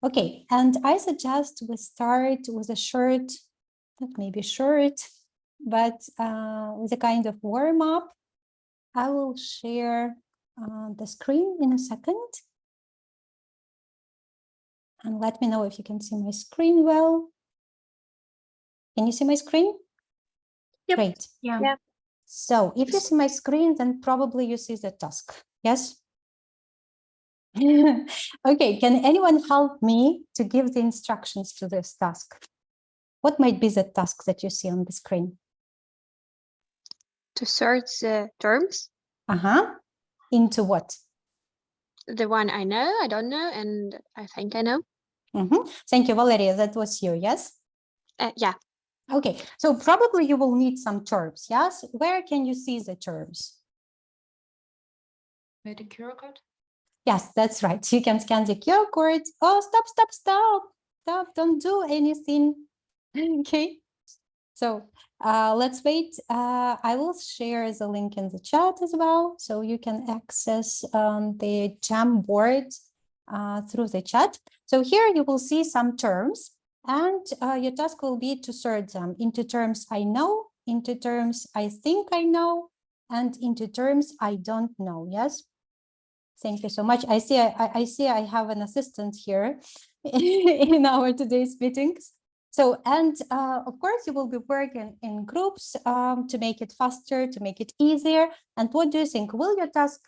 Okay, and I suggest we start with a short, not maybe short, but with a kind of warm up. I will share the screen in a second. And let me know if you can see my screen well. Can you see my screen? Yep. Great. Yeah. So if you see my screen, then probably you see the task. Yes? Okay, can anyone help me to give the instructions to this task? What might be the task that you see on the screen? To sort the terms. Into what? The one I know, I don't know, and I think I know. Thank you, Valeria. That was you, yes? Yeah. Okay, so probably you will need some terms, yes? Where can you see the terms? With the QR code? Yes, that's right. You can scan the QR code. Oh, stop, don't do anything. Okay, so let's wait. I will share the link in the chat as well, so you can access the Jamboard through the chat. So here you will see some terms, and your task will be to sort them into terms I know, into terms I think I know, and into terms I don't know, yes? Thank you so much. I see I have an assistant here in our today's meetings. So, and of course, you will be working in groups to make it faster, to make it easier. And what do you think? Will your task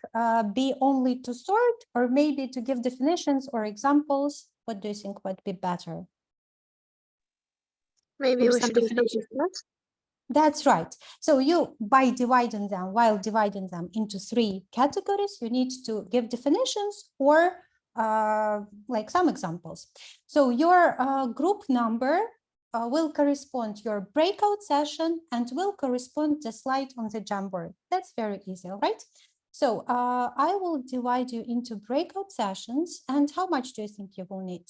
be only to sort, or maybe to give definitions or examples? What do you think would be better? Maybe we should do definitions. That's right. So you, while dividing them into 3 categories, you need to give definitions or like some examples. So your group number will correspond your breakout session and will correspond the slide on the Jamboard. That's very easy, right? So I will divide you into breakout sessions. And how much do you think you will need?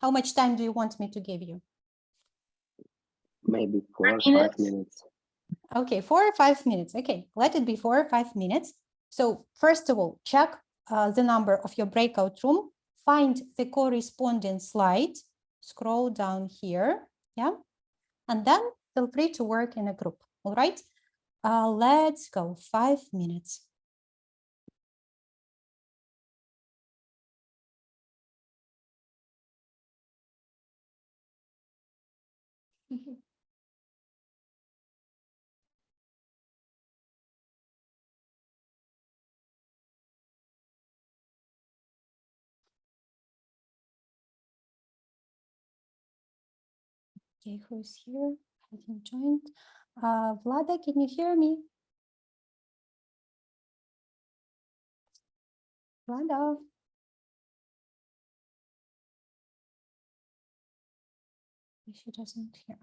How much time do you want me to give you? Maybe 4 or 5 minutes. Okay, 4 or 5 minutes. Okay, let it be 4 or 5 minutes. So first of all, check the number of your breakout room, find the corresponding slide, scroll down here, yeah, and then feel free to work in a group, all right? Let's go, 5 minutes. Okay, who's here? Hasn't joined. Vlada, can you hear me? Vlada. She doesn't hear.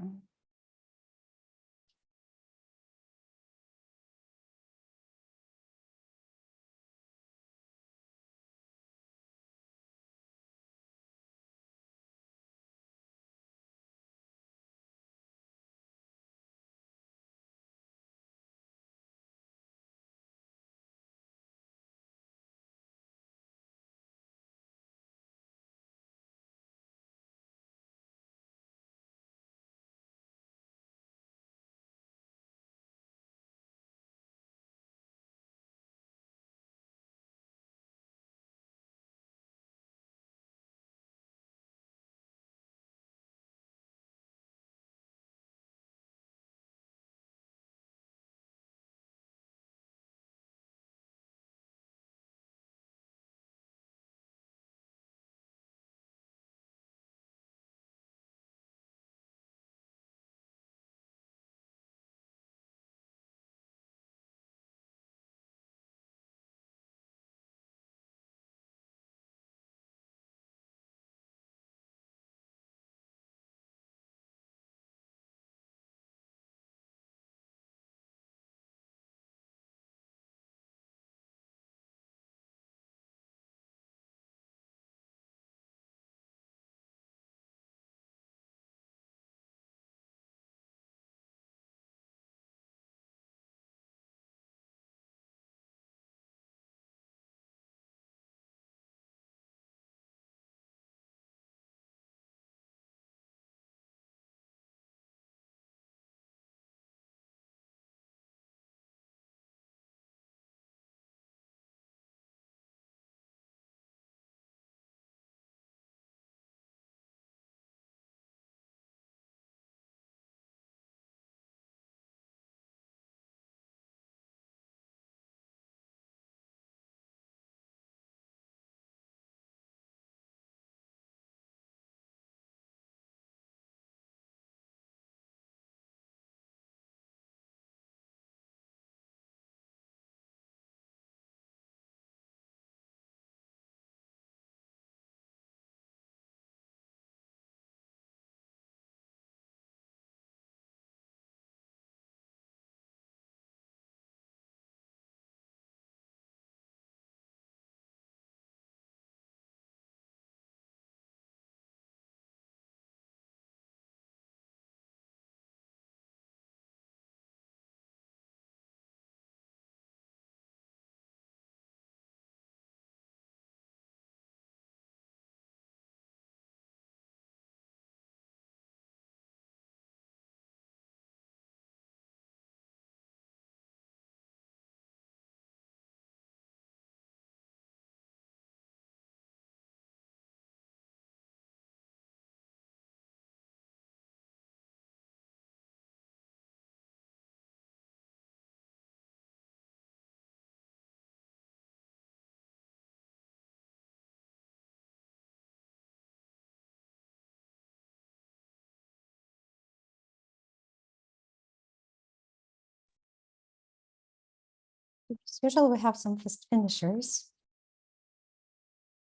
Usually we have some fast finishers.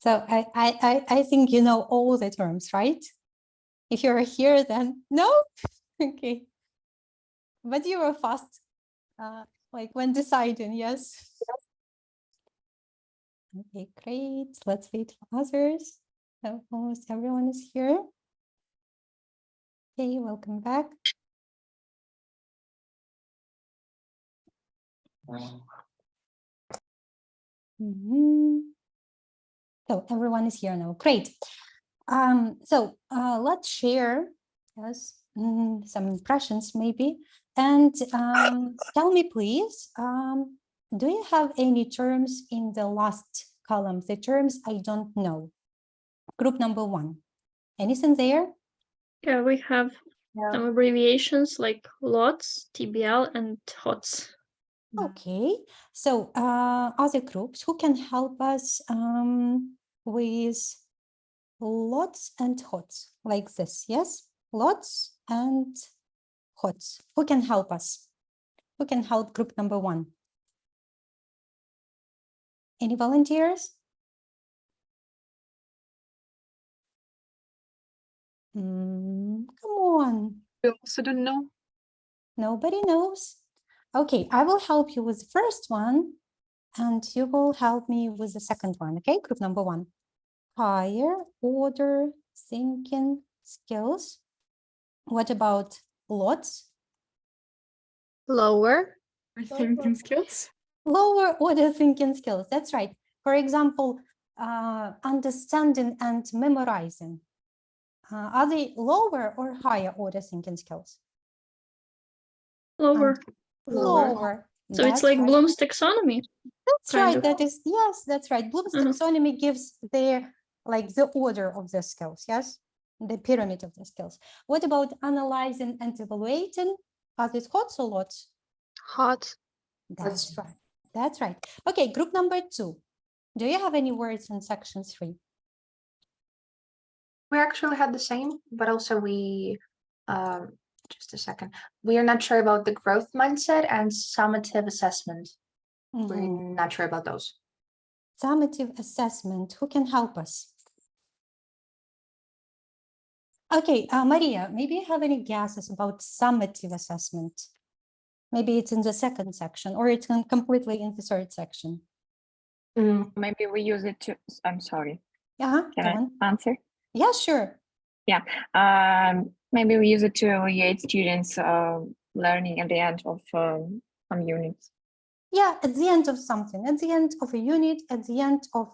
So I think you know all the terms, right? If you're here, then no? Okay. But you were fast, like when deciding, yes? Okay, great. Let's wait for others. So almost everyone is here. Okay, welcome back. Mhm. So everyone is here now. Great. Let's share some impressions maybe. And tell me, please, do you have any terms in the last column? The terms I don't know. Group number 1. Anything there? Yeah, we have some abbreviations like LOTS, TBL, and HOTS. Okay, so other groups who can help us with lots and hots like this, yes? Lots and hots. Who can help us? Who can help group number 1? Any volunteers? Come on. We also don't know. Nobody knows. Okay, I will help you with the first one and you will help me with the second one, okay? Group number 1. Higher order thinking skills. What about lots? Lower. Thinking skills. Lower order thinking skills, that's right. For example, understanding and memorizing. Are they lower or higher order thinking skills? Lower. Lower. So it's That's like right. Bloom's taxonomy. That's kind right. of. That is, yes, that's right. Bloom's Mhm. taxonomy gives the order of the skills, yes? The pyramid of the skills. What about analyzing and evaluating? Are these hots or lots? Hot. That's right. That's right. Okay, group number 2. Do you have any words in section 3? We actually had the same, but also just a second. We are not sure about the growth mindset and summative assessment. We're not sure about those. Summative assessment, who can help us? Okay, Maria, maybe you have any guesses about summative assessment? Maybe it's in the second section or it's completely in the third section. Maybe we use it to, I'm sorry, Can can I answer? Yeah, sure. Maybe we use it to evaluate students' learning at the end of some units. Yeah, at the end of something, at the end of a unit, at the end of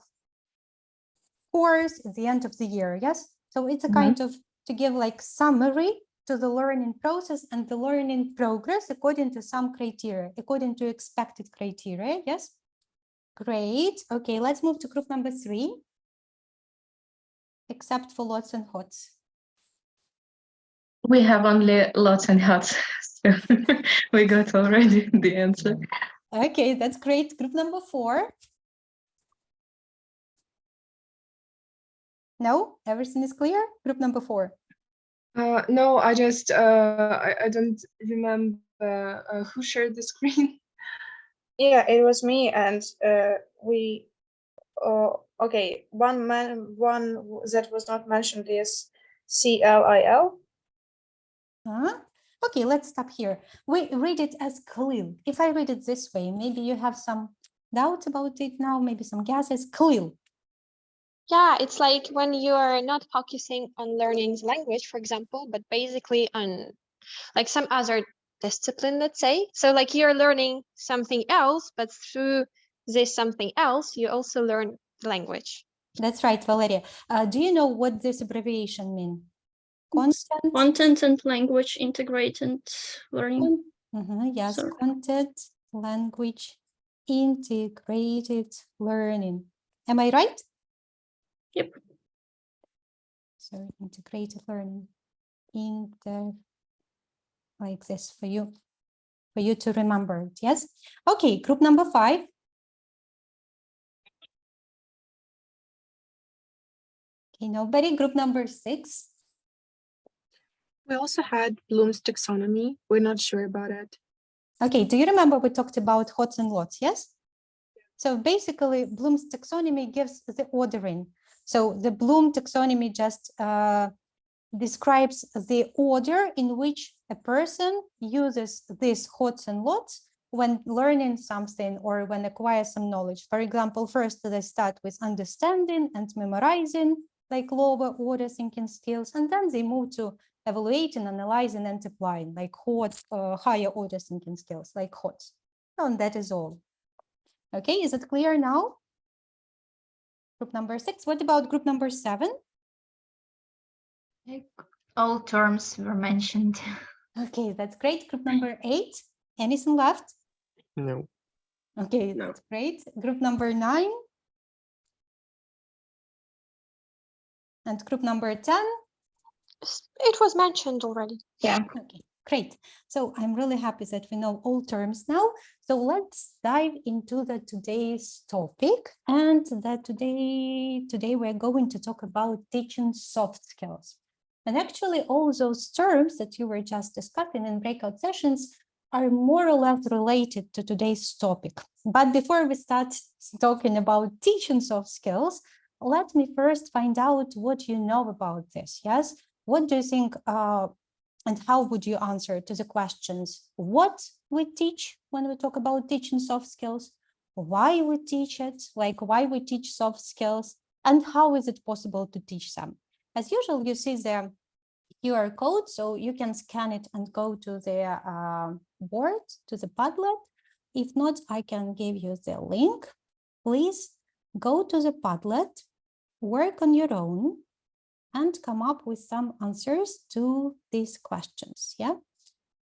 course, at the end of the year, yes? So it's a kind of to give like summary to the learning process and the learning progress according to some criteria, according to expected criteria, yes? Great. Okay, let's move to group number 3. Except for lots and hots. We have only lots and hots, so we got already the answer. Okay, that's great. Group number 4. No, everything is clear. Group number 4. No, I just I don't remember who shared the screen. Yeah, it was me, and we. Okay, one that was not mentioned is CLIL. Okay, let's stop here. We read it as CLIL. If I read it this way, maybe you have some doubts about it now, maybe some guesses. CLIL. Yeah, it's like when you are not focusing on learning language, for example, but basically on like some other discipline, let's say. So like you're learning something else, but through this something else, you also learn language. That's right, Valeria. Do you know what this abbreviation means? Content and language integrated learning. Yes, Sorry. content, language, integrated learning. Am I right? Yep. So integrated learning, like this for you to remember it. Yes. Okay, group number 5. Okay, nobody. Group number 6. We also had Bloom's taxonomy. We're not sure about it. Okay, do you remember we talked about hots and lots? Yes. So basically, Bloom's taxonomy gives the ordering. So the Bloom taxonomy just describes the order in which a person uses these hots and lots when learning something or when acquire some knowledge. For example, first they start with understanding and memorizing, like lower order thinking skills, and then they move to evaluating, analyzing, and applying, like hot, higher order thinking skills, like HOTS. And that is all. Okay, is it clear now? Group number 6. What about group number 7? All terms were mentioned. Okay, that's great. Group number 8. Anything left? No. Okay, that's great. Group number 9. And group number 10. It was mentioned already. Yeah. Okay, great. So I'm really happy that we know all terms now. So let's dive into the today's topic. And that today we're going to talk about teaching soft skills. And actually all those terms that you were just discussing in breakout sessions are more or less related to today's topic. But before we start talking about teaching soft skills, let me first find out what you know about this, yes? What do you think and how would you answer to the questions? What we teach when we talk about teaching soft skills? Why we teach it, like why we teach soft skills, and how is it possible to teach them? As usual, you see the QR code, so you can scan it and go to the board, to the Padlet. If not, I can give you the link. Please go to the Padlet, work on your own, and come up with some answers to these questions, yeah?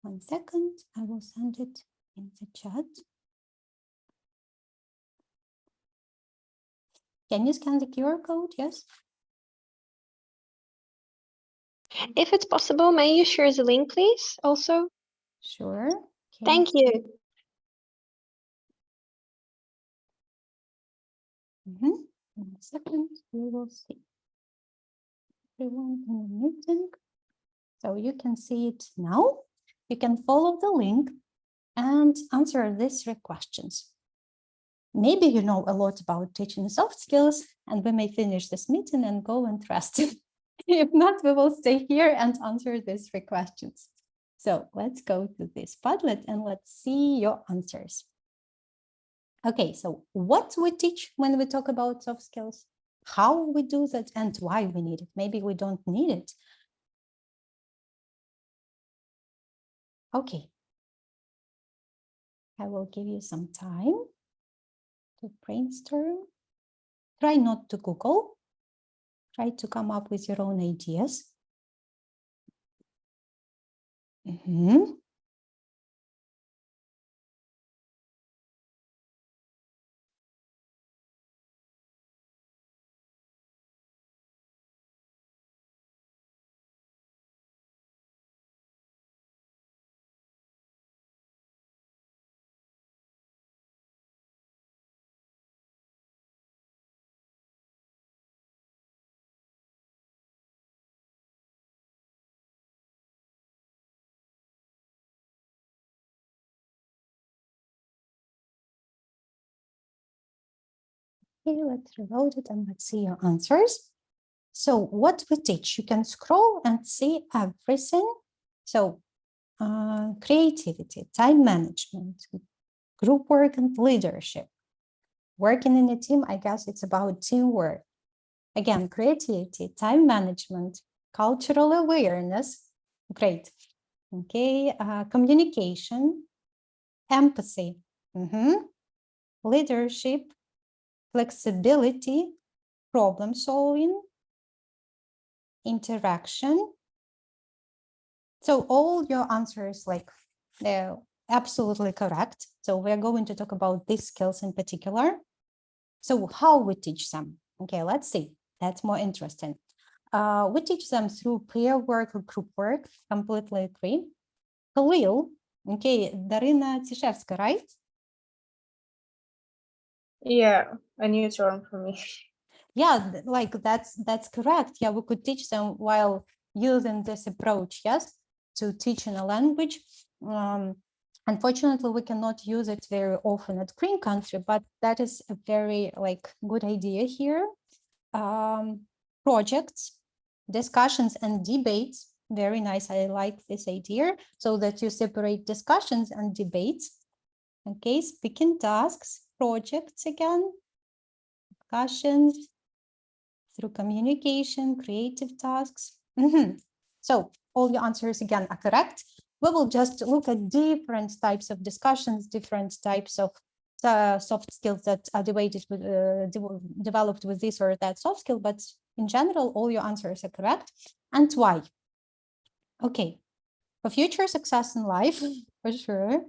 1 second, I will send it in the chat. Can you scan the QR code, yes? If it's possible, may you share the link, please, also? Sure. Okay. Thank you. Mhm. 1 second, we will see. Everyone in the meeting. So you can see it now. You can follow the link and answer these 3 questions. Maybe you know a lot about teaching soft skills, and we may finish this meeting and go and rest. If not, we will stay here and answer these 3 questions. So let's go to this Padlet and let's see your answers. Okay, so what we teach when we talk about soft skills, how we do that, and why we need it. Maybe we don't need it. Okay. I will give you some time to brainstorm. Try not to Google. Try to come up with your own ideas. Okay, let's reload it and let's see your answers. So what we teach, you can scroll and see everything. So creativity, time management, group work and leadership. Working in a team, I guess it's about teamwork. Again, creativity, time management, cultural awareness. Great. Okay, communication, empathy, leadership, flexibility, problem solving, interaction. So all your answers, like, they're absolutely correct. So we're going to talk about these skills in particular. So how we teach them? Okay, let's see. That's more interesting. We teach them through peer work or group work. Completely agree. Khalil, okay, Darina Tishevska, right? Yeah, a new term for me. Yeah, like that's correct. Yeah, we could teach them while using this approach, yes, to teaching a language. Unfortunately, we cannot use it very often at Green Country, but that is a very good idea here. Projects, discussions and debates. Very nice. I like this idea, so that you separate discussions and debates. Okay, speaking tasks, projects again, discussions, through communication, creative tasks. So all your answers again are correct. We will just look at different types of discussions, different types of soft skills that are developed with this or that soft skill, but in general, all your answers are correct. And why? Okay, for future success in life, for sure,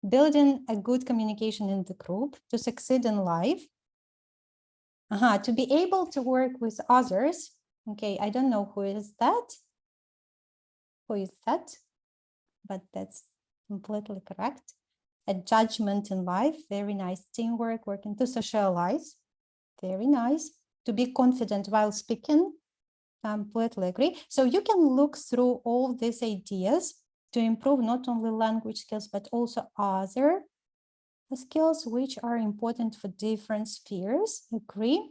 building a good communication in the group to succeed in life, to be able to work with others. Okay, I don't know who is that. Who is that? But that's completely correct. A judgment in life, very nice. Teamwork, working to socialize, very nice. To be confident while speaking, completely agree. So you can look through all these ideas to improve not only language skills, but also other skills which are important for different spheres. Agree.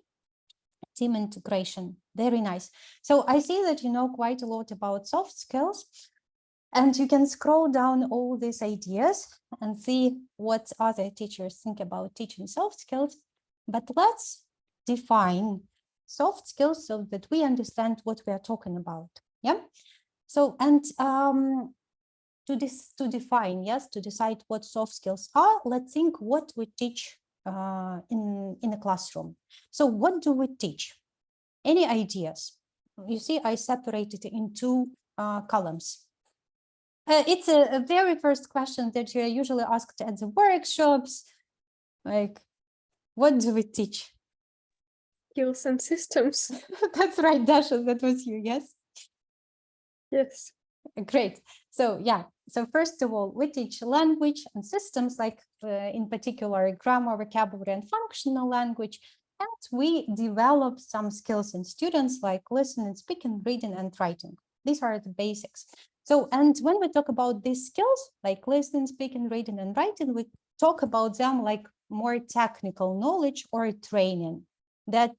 Team integration, very nice. So I see that you know quite a lot about soft skills, and you can scroll down all these ideas and see what other teachers think about teaching soft skills. But let's define soft skills so that we understand what we are talking about. Yeah. So, and to define, yes, to decide what soft skills are, let's think what we teach in a classroom. So what do we teach? Any ideas? You see, I separated it in two columns. It's a very first question that you are usually asked at the workshops, like, what do we teach? Skills and systems. That's right, Dasha, that was you, yes? Yes. Great. So yeah, so first of all, we teach language and systems, like in particular, grammar, vocabulary, and functional language. And we develop some skills in students like listening, speaking, reading, and writing. These are the basics. So, and when we talk about these skills, like listening, speaking, reading, and writing, we talk about them like more technical knowledge or training that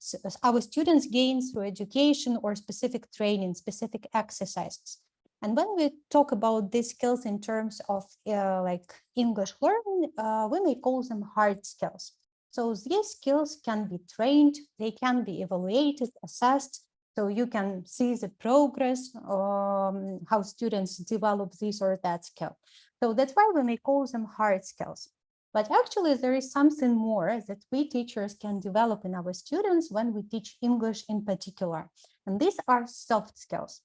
our students gain through education or specific training, specific exercises. And when we talk about these skills in terms of like English learning, we may call them hard skills. So these skills can be trained, they can be evaluated, assessed, so you can see the progress, how students develop this or that skill. So that's why we may call them hard skills. But actually there is something more that we teachers can develop in our students when we teach English in particular. And these are soft skills.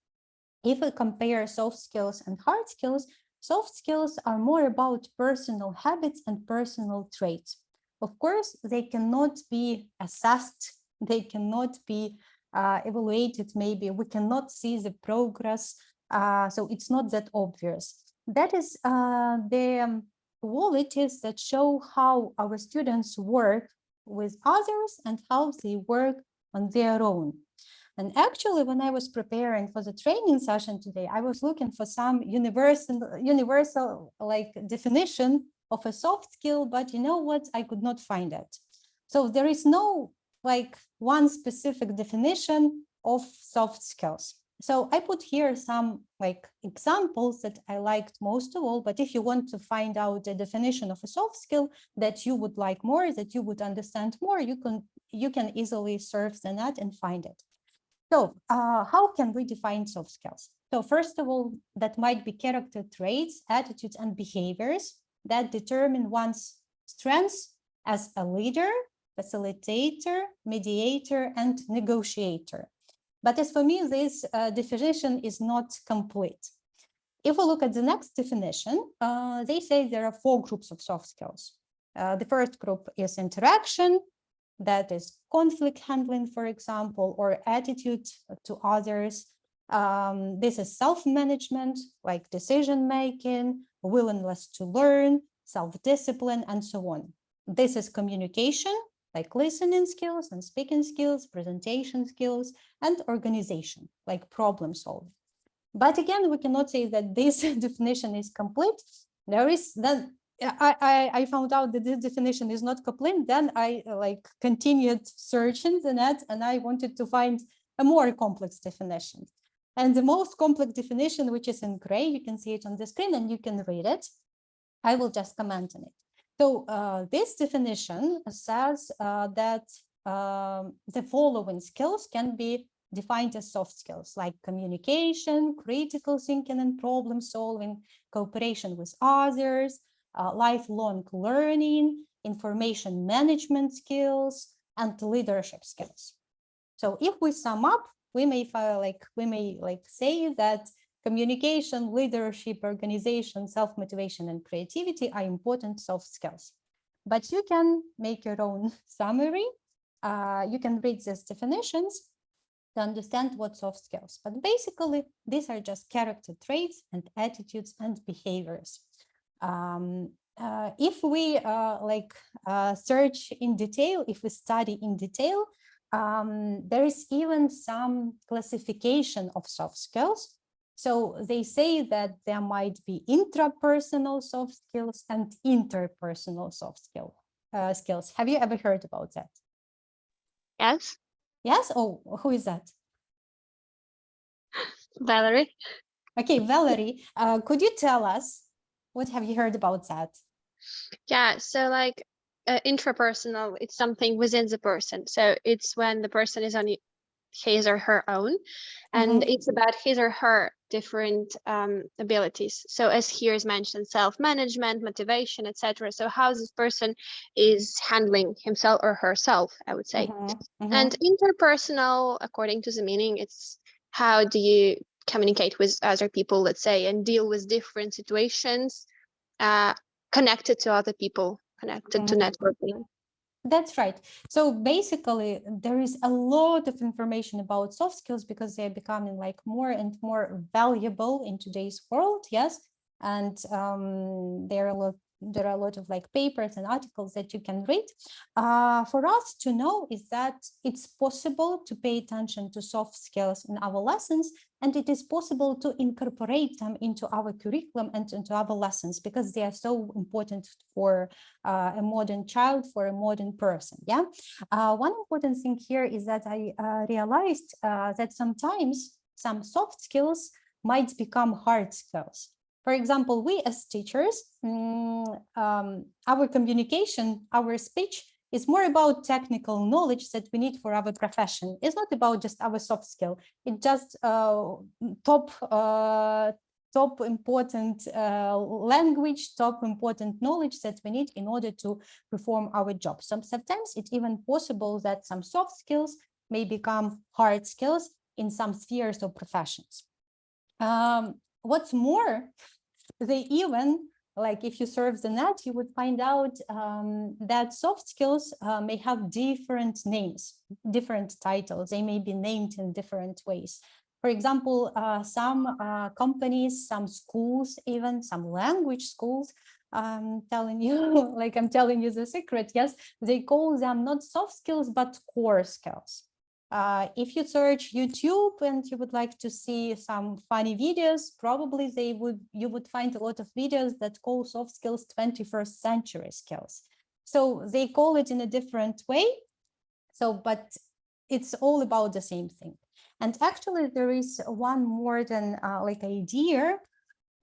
If we compare soft skills and hard skills, soft skills are more about personal habits and personal traits. Of course, they cannot be assessed, they cannot be evaluated, maybe we cannot see the progress, so it's not that obvious. That is the qualities that show how our students work with others and how they work on their own. And actually, when I was preparing for the training session today, I was looking for some universal like definition of a soft skill, but you know what? I could not find it. So there is no like one specific definition of soft skills. So I put here some like examples that I liked most of all, but if you want to find out the definition of a soft skill that you would like more, that you would understand more, you can easily surf the net and find it. So how can we define soft skills? So first of all, that might be character traits, attitudes, and behaviors that determine one's strengths as a leader, facilitator, mediator, and negotiator. But as for me, this definition is not complete. If we look at the next definition, they say there are 4 groups of soft skills. The first group is interaction, that is conflict handling, for example, or attitude to others. This is self-management, like decision-making, willingness to learn, self-discipline, and so on. This is communication, like listening skills and speaking skills, presentation skills, and organization, like problem solving. But again, we cannot say that this definition is complete There is then I found out that this definition is not Koplin. Then I like continued searching the net, and I wanted to find a more complex definition. And the most complex definition, which is in gray, you can see it on the screen and you can read it. I will just comment on it. So this definition says that the following skills can be defined as soft skills, like communication, critical thinking and problem solving, cooperation with others, lifelong learning, information management skills, and leadership skills. So if we sum up, we may say that communication, leadership, organization, self-motivation, and creativity are important soft skills. But you can make your own summary. You can read these definitions to understand what soft skills. But basically, these are just character traits and attitudes and behaviors. If we search in detail, if we study in detail, there is even some classification of soft skills. So they say that there might be intrapersonal soft skills and interpersonal soft skills. Have you ever heard about that? Yes, Yes? Oh, who is that? Valerie. Okay, Valerie, could you tell us what have you heard about that? Yeah, so like intrapersonal, it's something within the person. So it's when the person is on his or her own, and it's about his or her different abilities. So as here is mentioned, self-management, motivation, etc. So how this person is handling himself or herself, I would say. And interpersonal, according to the meaning, it's how do you communicate with other people, let's say, and deal with different situations connected to other people, connected to networking. That's right. So basically, there is a lot of information about soft skills because they're becoming like more and more valuable in today's world. Yes, and there are a lot of like papers and articles that you can read. For us to know is that it's possible to pay attention to soft skills in our lessons, and it is possible to incorporate them into our curriculum and into our lessons because they are so important for a modern child, for a modern person. Yeah. One important thing here is that I realized that sometimes some soft skills might become hard skills. For example, we as teachers, our communication, our speech is more about technical knowledge that we need for our profession. It's not about just our soft skill. It's just top important language, top important knowledge that we need in order to perform our job. So sometimes it's even possible that some soft skills may become hard skills in some spheres of professions. What's more, they even, like if you surf the net, you would find out that soft skills may have different names, different titles. They may be named in different ways. For example, some companies, some schools, even some language schools, telling you, like I'm telling you the secret, yes, they call them not soft skills, but core skills. If you search YouTube and you would like to see some funny videos, probably you would find a lot of videos that call soft skills 21st century skills. So they call it in a different way. So, but it's all about the same thing. And actually there is one more than like idea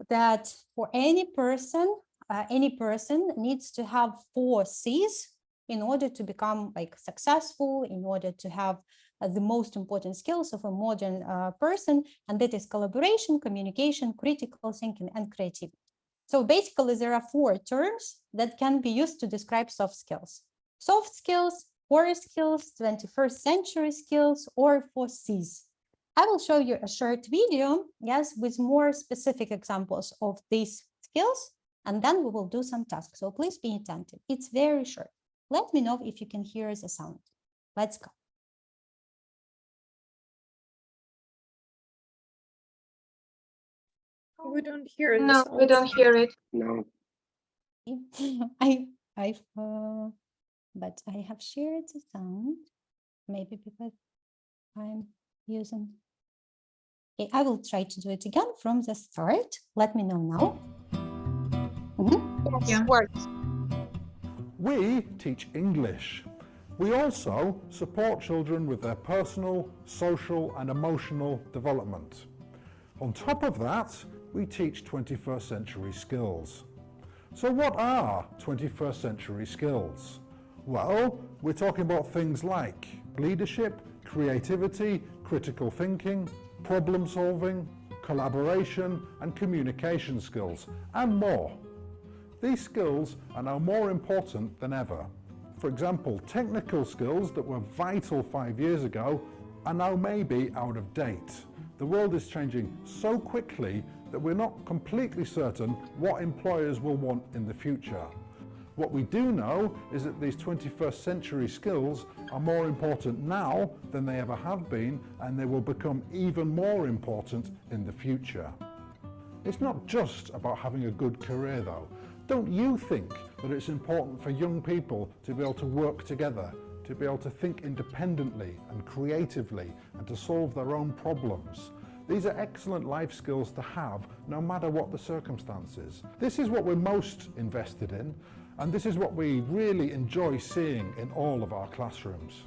that for any person needs to have 4 C's in order to become like successful, in order to have the most important skills of a modern person, and that is collaboration, communication, critical thinking, and creativity. So basically, there are 4 terms that can be used to describe soft skills. Soft skills, core skills, 21st century skills, or 4 C's. I will show you a short video, yes, with more specific examples of these skills, and then we will do some tasks. So please be attentive. It's very short. Let me know if you can hear the sound. Let's go. We don't hear it. No, we don't hear it. No. But I have shared the sound. Maybe because I'm using. Okay, I will try to do it again from the start. Let me know now. Yes, Yeah. words. We teach English. We also support children with their personal, social and emotional development. On top of that, we teach 21st century skills. So what are 21st century skills? Well, we're talking about things like leadership, creativity, critical thinking, problem solving, collaboration and communication skills, and more. These skills are now more important than ever. For example, technical skills that were vital 5 years ago are now maybe out of date. The world is changing so quickly that we're not completely certain what employers will want in the future. What we do know is that these 21st century skills are more important now than they ever have been, and they will become even more important in the future. It's not just about having a good career though. Don't you think that it's important for young people to be able to work together, to be able to think independently and creatively, and to solve their own problems? These are excellent life skills to have no matter what the circumstances. This is what we're most invested in, and this is what we really enjoy seeing in all of our classrooms.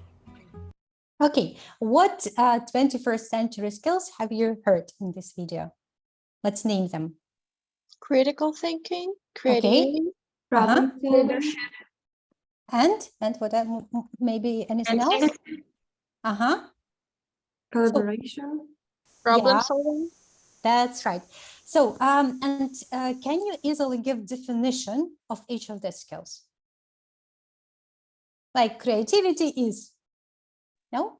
Okay, what 21st century skills have you heard in this video? Let's name them. Critical thinking, Okay. creativity, Uh-huh. Leadership. And what maybe anything else? Uh-huh. Collaboration. problem Yeah. solving. That's right. So, can you easily give definition of each of these skills? Like creativity is, no?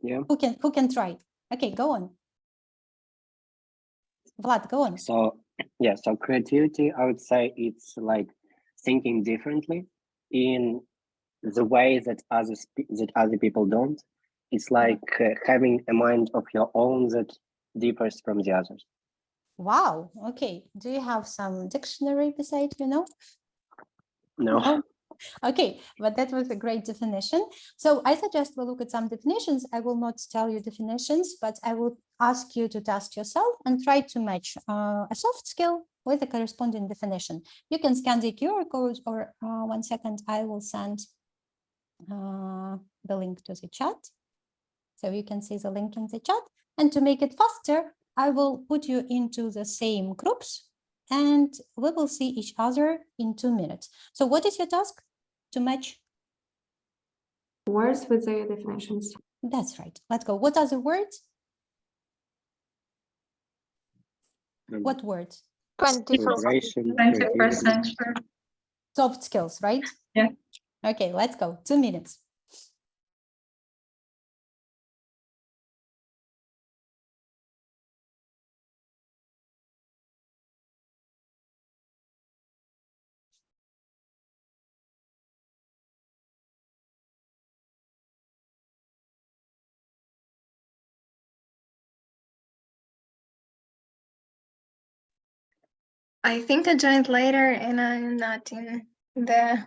Yeah. Who can try? Okay, go on. Vlad, go on. So yeah, so creativity, I would say it's like thinking differently in the way that other people don't. It's like having a mind of your own that differs from the others. Wow. Okay. Do you have some dictionary beside you? No? No. Okay, but that was a great definition. So I suggest we look at some definitions. I will not tell you definitions, but I will ask you to test yourself and try to match a soft skill with a corresponding definition. You can scan the QR code, or 1 second, I will send the link to the chat. So you can see the link in the chat. And to make it faster, I will put you into the same groups and we will see each other in 2 minutes. So what is your task? To match Words with their definitions. That's right. Let's go. What are the words? What words? 21st. Collaboration, 21st creativity. century. Soft skills, right? Yeah. Okay, let's go. 2 minutes. I think I joined later and I'm not in the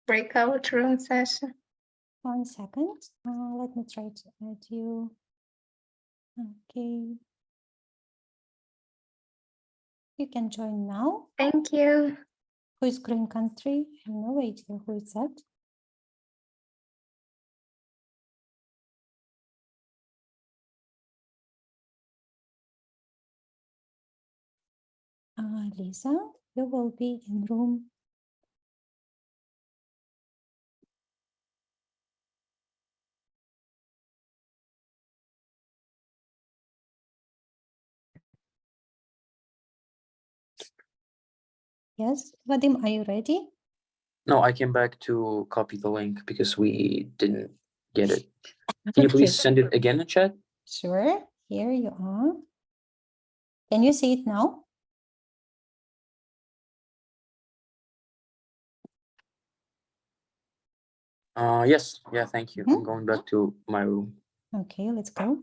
breakout room session. 1 second. Let me try to add you. Okay. You can join now. Thank you. Who is green country? I have no idea who is that. Lisa, you will be in room. Yes, Vadim, are you ready? No, I came back to copy the link because we didn't get it. Can you please send it again in chat? Sure, here you are. Can you see it now? Yes, yeah, thank you. Mhm. I'm going back to my room. Okay, let's go.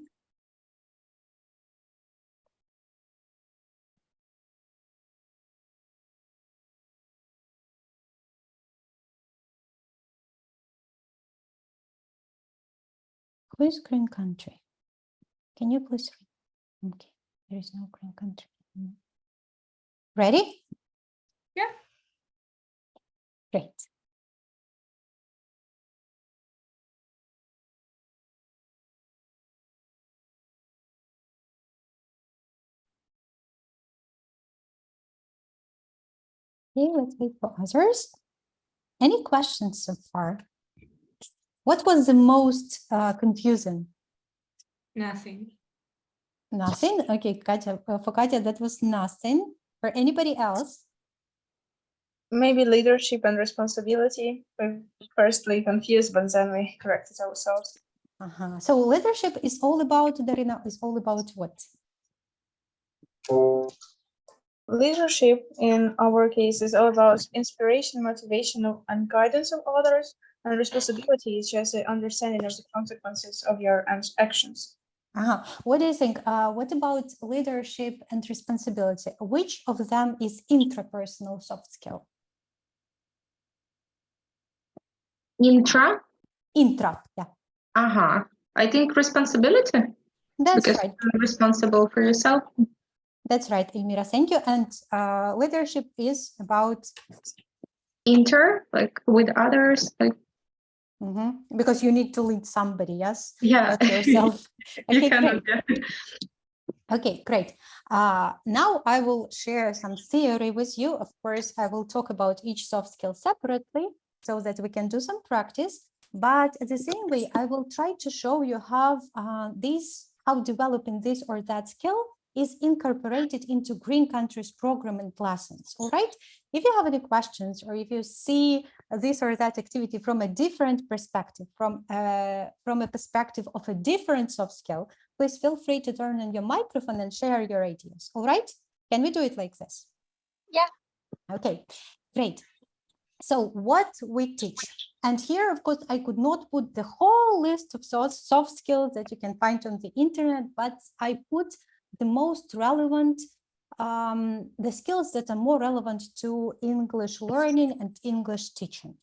Who is green country? Can you please read? Okay, there is no green country. Ready? Yeah. Great. Okay, let's wait for others. Any questions so far? What was the most confusing? Nothing. Nothing? Okay, Katya, for Katya, that was nothing. For anybody else? Maybe leadership and responsibility. We firstly confused, but then we corrected ourselves. So leadership is all about, Darina, is all about what? Leadership in our case is all about inspiration, motivation, and guidance of others, and responsibility is just the understanding of the consequences of your actions. What do you think? What about leadership and responsibility? Which of them is intrapersonal soft skill? Intra. Intra, yeah. I think responsibility. That's because right. you're responsible for yourself. That's right, Elmira. Thank you. And leadership is about Like with others, like because you need to lead somebody, yes? yeah, Not yourself. Okay, cannot great. Okay, great. Now I will share some theory with you. Of course, I will talk about each soft skill separately so that we can do some practice. But at the same way, I will try to show you how developing this or that skill is incorporated into Green Countries program and lessons. All right. If you have any questions or if you see this or that activity from a different perspective, from a perspective of a different soft skill, please feel free to turn on your microphone and share your ideas. All right. Can we do it like this? Yeah. Okay, great. So what we teach, and here, of course, I could not put the whole list of soft skills that you can find on the internet, but I put the most relevant, the skills that are more relevant to English learning and English teaching.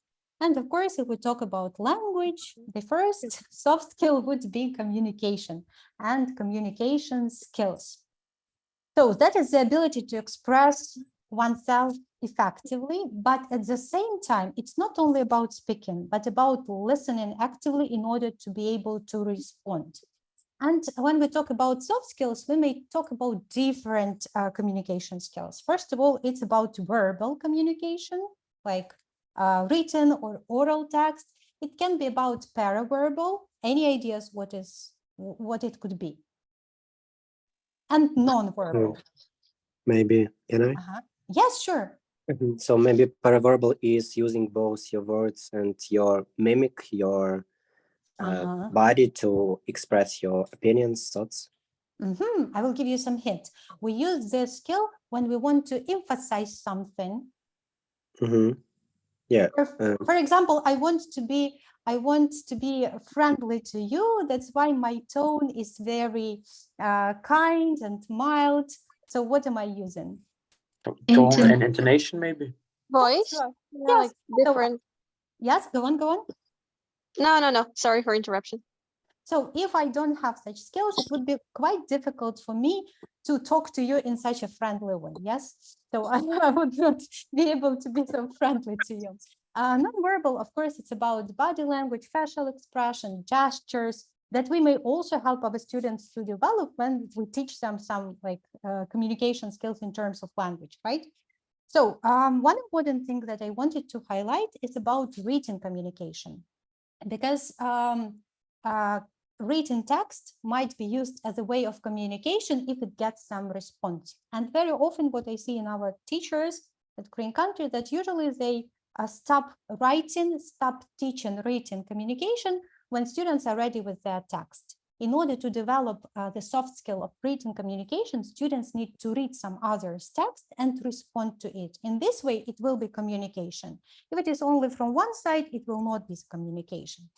And of course, if we talk about language, the first soft skill would be communication and communication skills. So that is the ability to express oneself effectively, but at the same time, it's not only about speaking, but about listening actively in order to be able to respond. And when we talk about soft skills, we may talk about different communication skills. First of all, it's about verbal communication, like written or oral text. It can be about paraverbal. Any ideas what it could be? And non-verbal. Maybe, Yes, sure. So maybe paraverbal is using both your words and your mimic, your body to express your opinions, thoughts. I will give you some hints. We use this skill when we want to emphasize something. Yeah. For example, I want to be friendly to you. That's why my tone is very kind and mild. So what am I using? Tone and intonation, maybe. Voice. Yes. Yeah, like different. Yes, go on. No. Sorry for interruption. So if I don't have such skills, it would be quite difficult for me to talk to you in such a friendly way. Yes. So I would not be able to be so friendly to you. Non-verbal, of course, it's about body language, facial expression, gestures that we may also help our students to develop when we teach them some communication skills in terms of language, right? So one important thing that I wanted to highlight is about written communication, because written text might be used as a way of communication if it gets some response. And very often what I see in our teachers at Green Country, that usually they stop teaching written communication when students are ready with their text. In order to develop the soft skill of written communication, students need to read some other's text and respond to it. In this way, it will be communication. If it is only from one side, it will not be communication.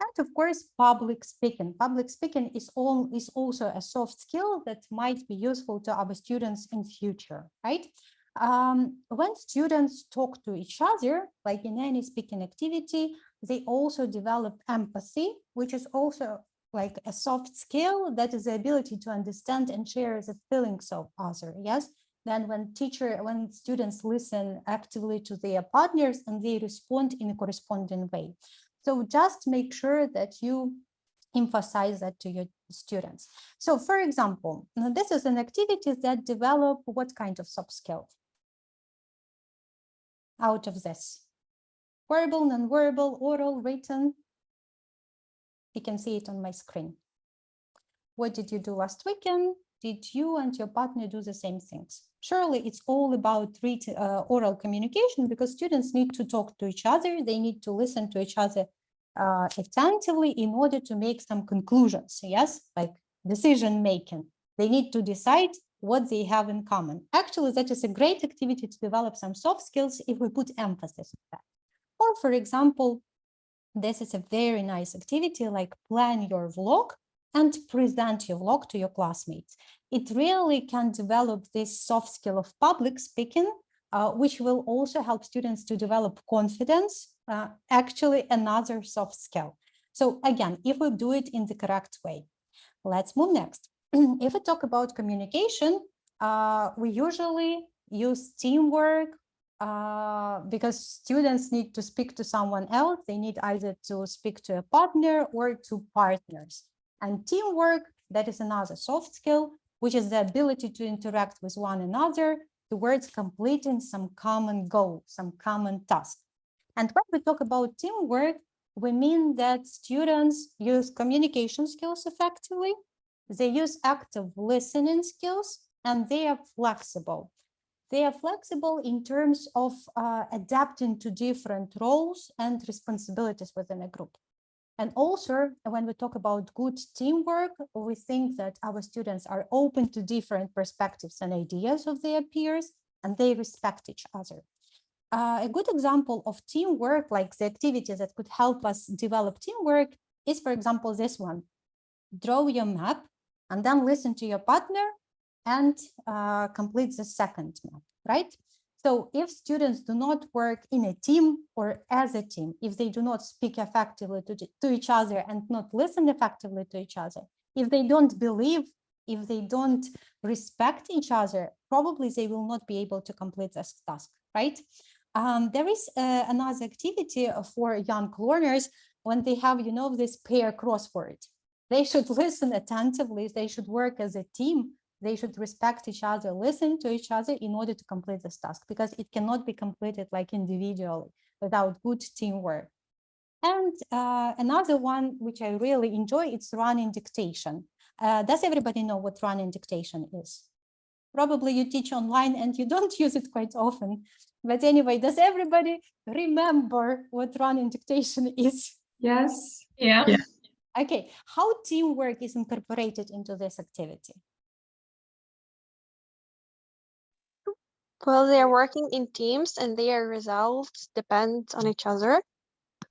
And of course, public speaking. Public speaking is also a soft skill that might be useful to our students in future, right? When students talk to each other, like in any speaking activity, they also develop empathy, which is also like a soft skill that is the ability to understand and share the feelings of others. Yes, than when students listen actively to their partners and they respond in a corresponding way. So just make sure that you emphasize that to your students. So for example, this is an activity that develop what kind of soft skill out of this? Verbal, non-verbal, oral, written. You can see it on my screen. What did you do last weekend? Did you and your partner do the same things? Surely it's all about oral communication, because students need to talk to each other. They need to listen to each other attentively in order to make some conclusions. Yes, like decision making. They need to decide what they have in common. Actually, that is a great activity to develop some soft skills if we put emphasis on that. Or for example, this is a very nice activity like plan your vlog and present your vlog to your classmates. It really can develop this soft skill of public speaking, which will also help students to develop confidence, actually another soft skill. So again, if we do it in the correct way. Let's move next. If we talk about communication, we usually use teamwork, because students need to speak to someone else. They need either to speak to a partner or to partners. And teamwork, that is another soft skill, which is the ability to interact with one another towards completing some common goal, some common task. And when we talk about teamwork, we mean that students use communication skills effectively, they use active listening skills, and they are flexible. They are flexible in terms of adapting to different roles and responsibilities within a group. And also, when we talk about good teamwork, we think that our students are open to different perspectives and ideas of their peers, and they respect each other. A good example of teamwork, like the activities that could help us develop teamwork, is, for example, this one. Draw your map and then listen to your partner and complete the second map, right? So if students do not work in a team or as a team, if they do not speak effectively to each other and not listen effectively to each other, if they don't believe, if they don't respect each other, probably they will not be able to complete this task, right? There is another activity for young learners when they have, this pair crossword. They should listen attentively, they should work as a team, they should respect each other, listen to each other in order to complete this task, because it cannot be completed like individually without good teamwork. And another one which I really enjoy, it's running dictation. Does everybody know what running dictation is? Probably you teach online and you don't use it quite often. But anyway, does everybody remember what running dictation is? Yes. Yeah. Okay, how teamwork is incorporated into this activity? Well, they're working in teams and their results depend on each other.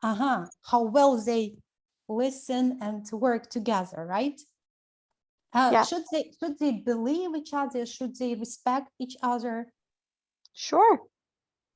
How well they listen and work together, right? Yeah. Should they believe each other? Should they respect each other? Sure.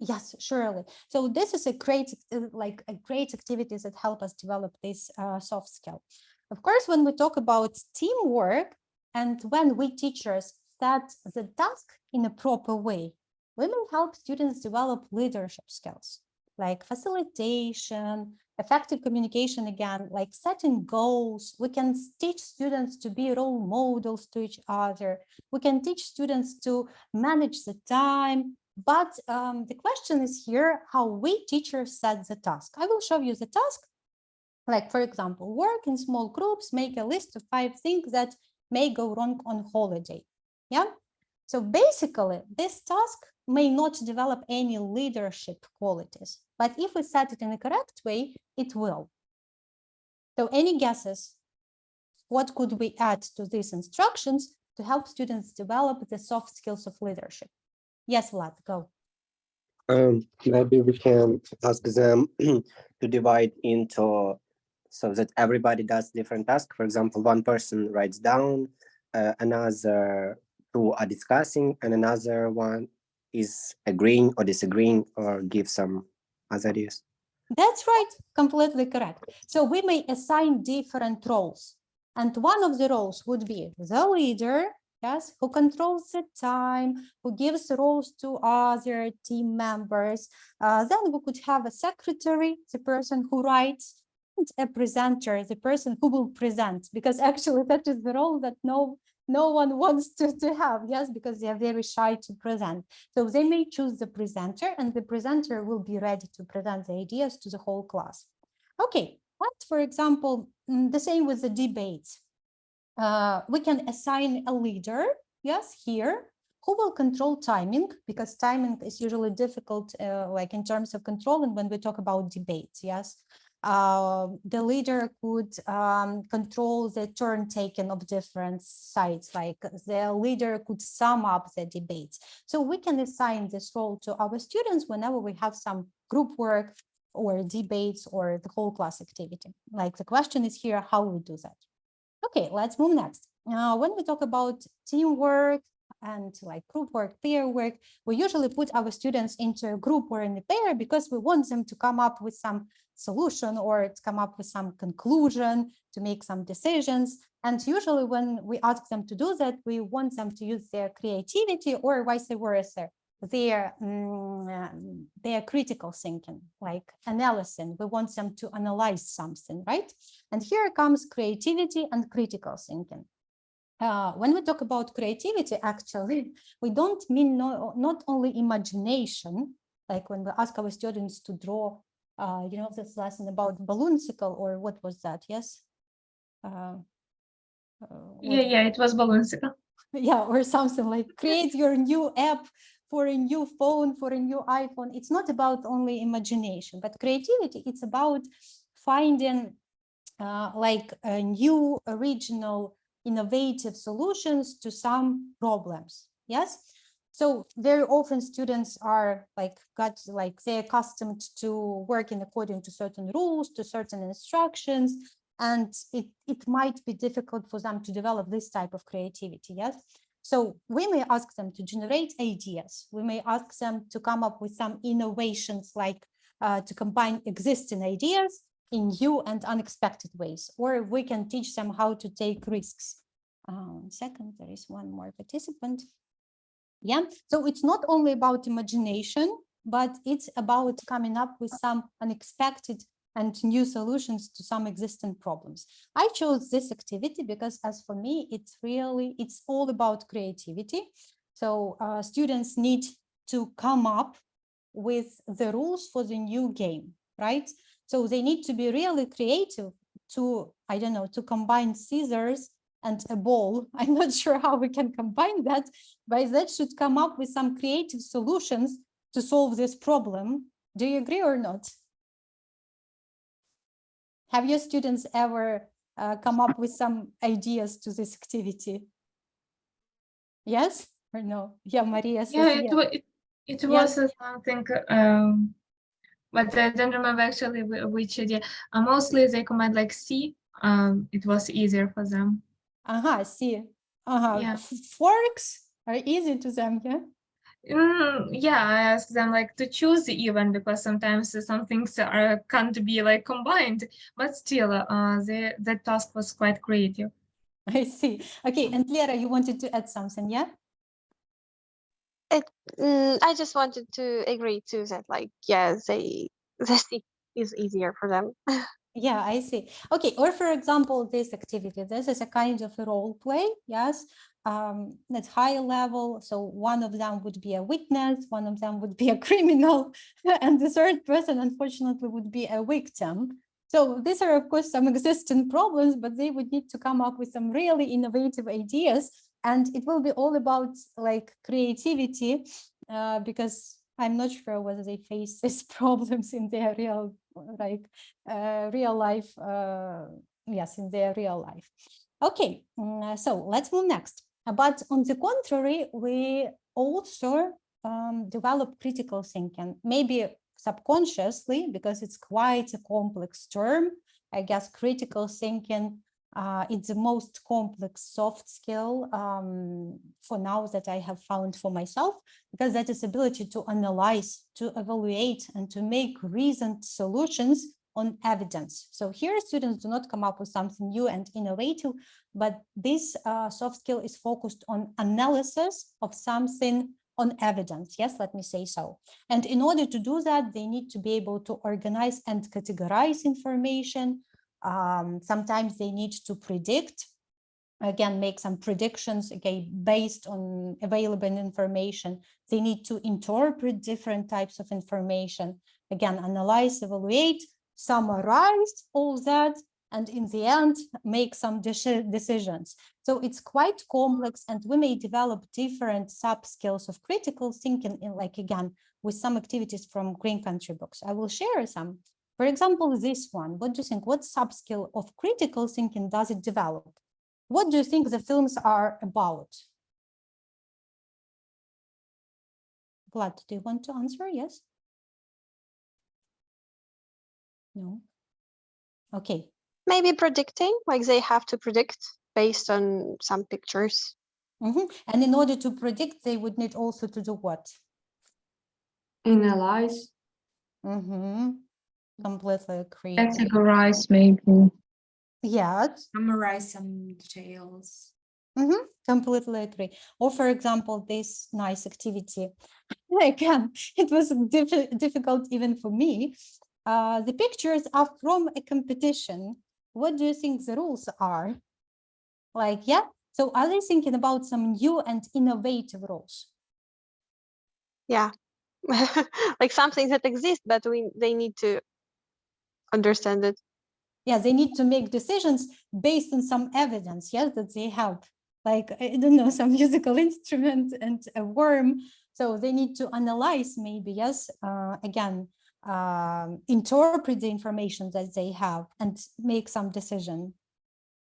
Yes, surely. So this is a great activity that help us develop this soft skill. Of course, when we talk about teamwork and when we teachers set the task in a proper way, we will help students develop leadership skills like facilitation, effective communication, again, like setting goals. We can teach students to be role models to each other. We can teach students to manage the time. But the question is here, how we teachers set the task. I will show you the task. Like, for example, work in small groups, make a list of 5 things that may go wrong on holiday. Yeah. So basically, this task may not develop any leadership qualities, but if we set it in the correct way, it will. So any guesses? What could we add to these instructions to help students develop the soft skills of leadership? Yes, Vlad, go. Maybe we can ask them to divide into so that everybody does different tasks. For example, one person writes down, another 2 are discussing, and another one is agreeing or disagreeing or give some other ideas. That's right, completely correct. So we may assign different roles. And one of the roles would be the leader, yes, who controls the time, who gives roles to other team members. Then we could have a secretary, the person who writes, and a presenter, the person who will present, because actually that is the role that no one wants to have, yes, because they are very shy to present. So they may choose the presenter, and the presenter will be ready to present the ideas to the whole class. Okay, but for example, the same with the debates. We can assign a leader, yes, here, who will control timing, because timing is usually difficult, like in terms of controlling when we talk about debates, yes. The leader could control the turn taken of different sides, like the leader could sum up the debates. So we can assign this role to our students whenever we have some group work or debates or the whole class activity. Like the question is here, how we do that. Okay, let's move next. When we talk about teamwork and like group work, peer work, we usually put our students into a group or in a pair because we want them to come up with some solution or to come up with some conclusion, to make some decisions. And usually when we ask them to do that, we want them to use their creativity or vice versa, their critical thinking, like analyzing. We want them to analyze something, right? And here comes creativity and critical thinking. When we talk about creativity, actually, we don't mean not only imagination, like when we ask our students to draw, you know, this lesson about balloonsicle, or what was that? Yes. Yeah, it was balloonsicle. Yeah, or something like create your new app for a new phone, for a new iPhone. It's not about only imagination, but creativity, it's about finding like a new, original, innovative solutions to some problems. Yes. So very often students are they're accustomed to working according to certain rules, to certain instructions, and it might be difficult for them to develop this type of creativity. Yes. So we may ask them to generate ideas. We may ask them to come up with some innovations, like to combine existing ideas in new and unexpected ways, or we can teach them how to take risks. Second, there is one more participant. Yeah, so it's not only about imagination, but it's about coming up with some unexpected and new solutions to some existing problems. I chose this activity because, as for me, it's all about creativity. So students need to come up with the rules for the new game, right? So they need to be really creative to, I don't know, to combine scissors and a ball. I'm not sure how we can combine that, but that should come up with some creative solutions to solve this problem. Do you agree or not? Have your students ever come up with some ideas to this activity? Yes or no? Yeah, Maria says Yeah, it was yes. something, but I don't remember actually which idea. Mostly they command like C. It was easier for them. See. Yeah. Forks are easy to them, yeah? Yeah, I asked them like to choose even, because sometimes some things can't be like combined, but still the task was quite creative. I see. Okay, and Lera, you wanted to add something, yeah? I just wanted to agree too that, like, yeah, the C is easier for them. Yeah, I see. Okay, or for example, this activity, this is a kind of a role play, yes, that's higher level. So one of them would be a witness, one of them would be a criminal, and the third person, unfortunately, would be a victim. So these are, of course, some existing problems, but they would need to come up with some really innovative ideas. And it will be all about like creativity, because I'm not sure whether they face these problems in their real life. Yes, in their real life. Okay, so let's move next. But on the contrary, we also develop critical thinking, maybe subconsciously, because it's quite a complex term. I guess critical thinking, it's the most complex soft skill for now that I have found for myself, because that is ability to analyze, to evaluate, and to make reasoned solutions on evidence. So here students do not come up with something new and innovative, but this soft skill is focused on analysis of something on evidence. Yes, let me say so. And in order to do that, they need to be able to organize and categorize information. Sometimes they need to predict, again, make some predictions, okay, based on available information. They need to interpret different types of information, again, analyze, evaluate, summarize all that, and in the end, make some decisions. So it's quite complex, and we may develop different sub-skills of critical thinking in, like, again, with some activities from Green Country books. I will share some. For example, this one, what do you think? What sub-skill of critical thinking does it develop? What do you think the films are about? Vlad, do you want to answer? Yes? No? Okay. Maybe predicting, like they have to predict based on some pictures. And in order to predict, they would need also to do what? Analyze. Completely agree. Categorize, maybe. Yeah. Summarize some details. Completely agree. Or for example, this nice activity. Again, it was difficult even for me. The pictures are from a competition. What do you think the rules are? Like, yeah. So are they thinking about some new and innovative rules? Yeah. Like something that exists, but they need to understand it. Yeah, they need to make decisions based on some evidence, yes, that they have, like, I don't know, some musical instrument and a worm. So they need to analyze maybe, yes, again, interpret the information that they have and make some decision.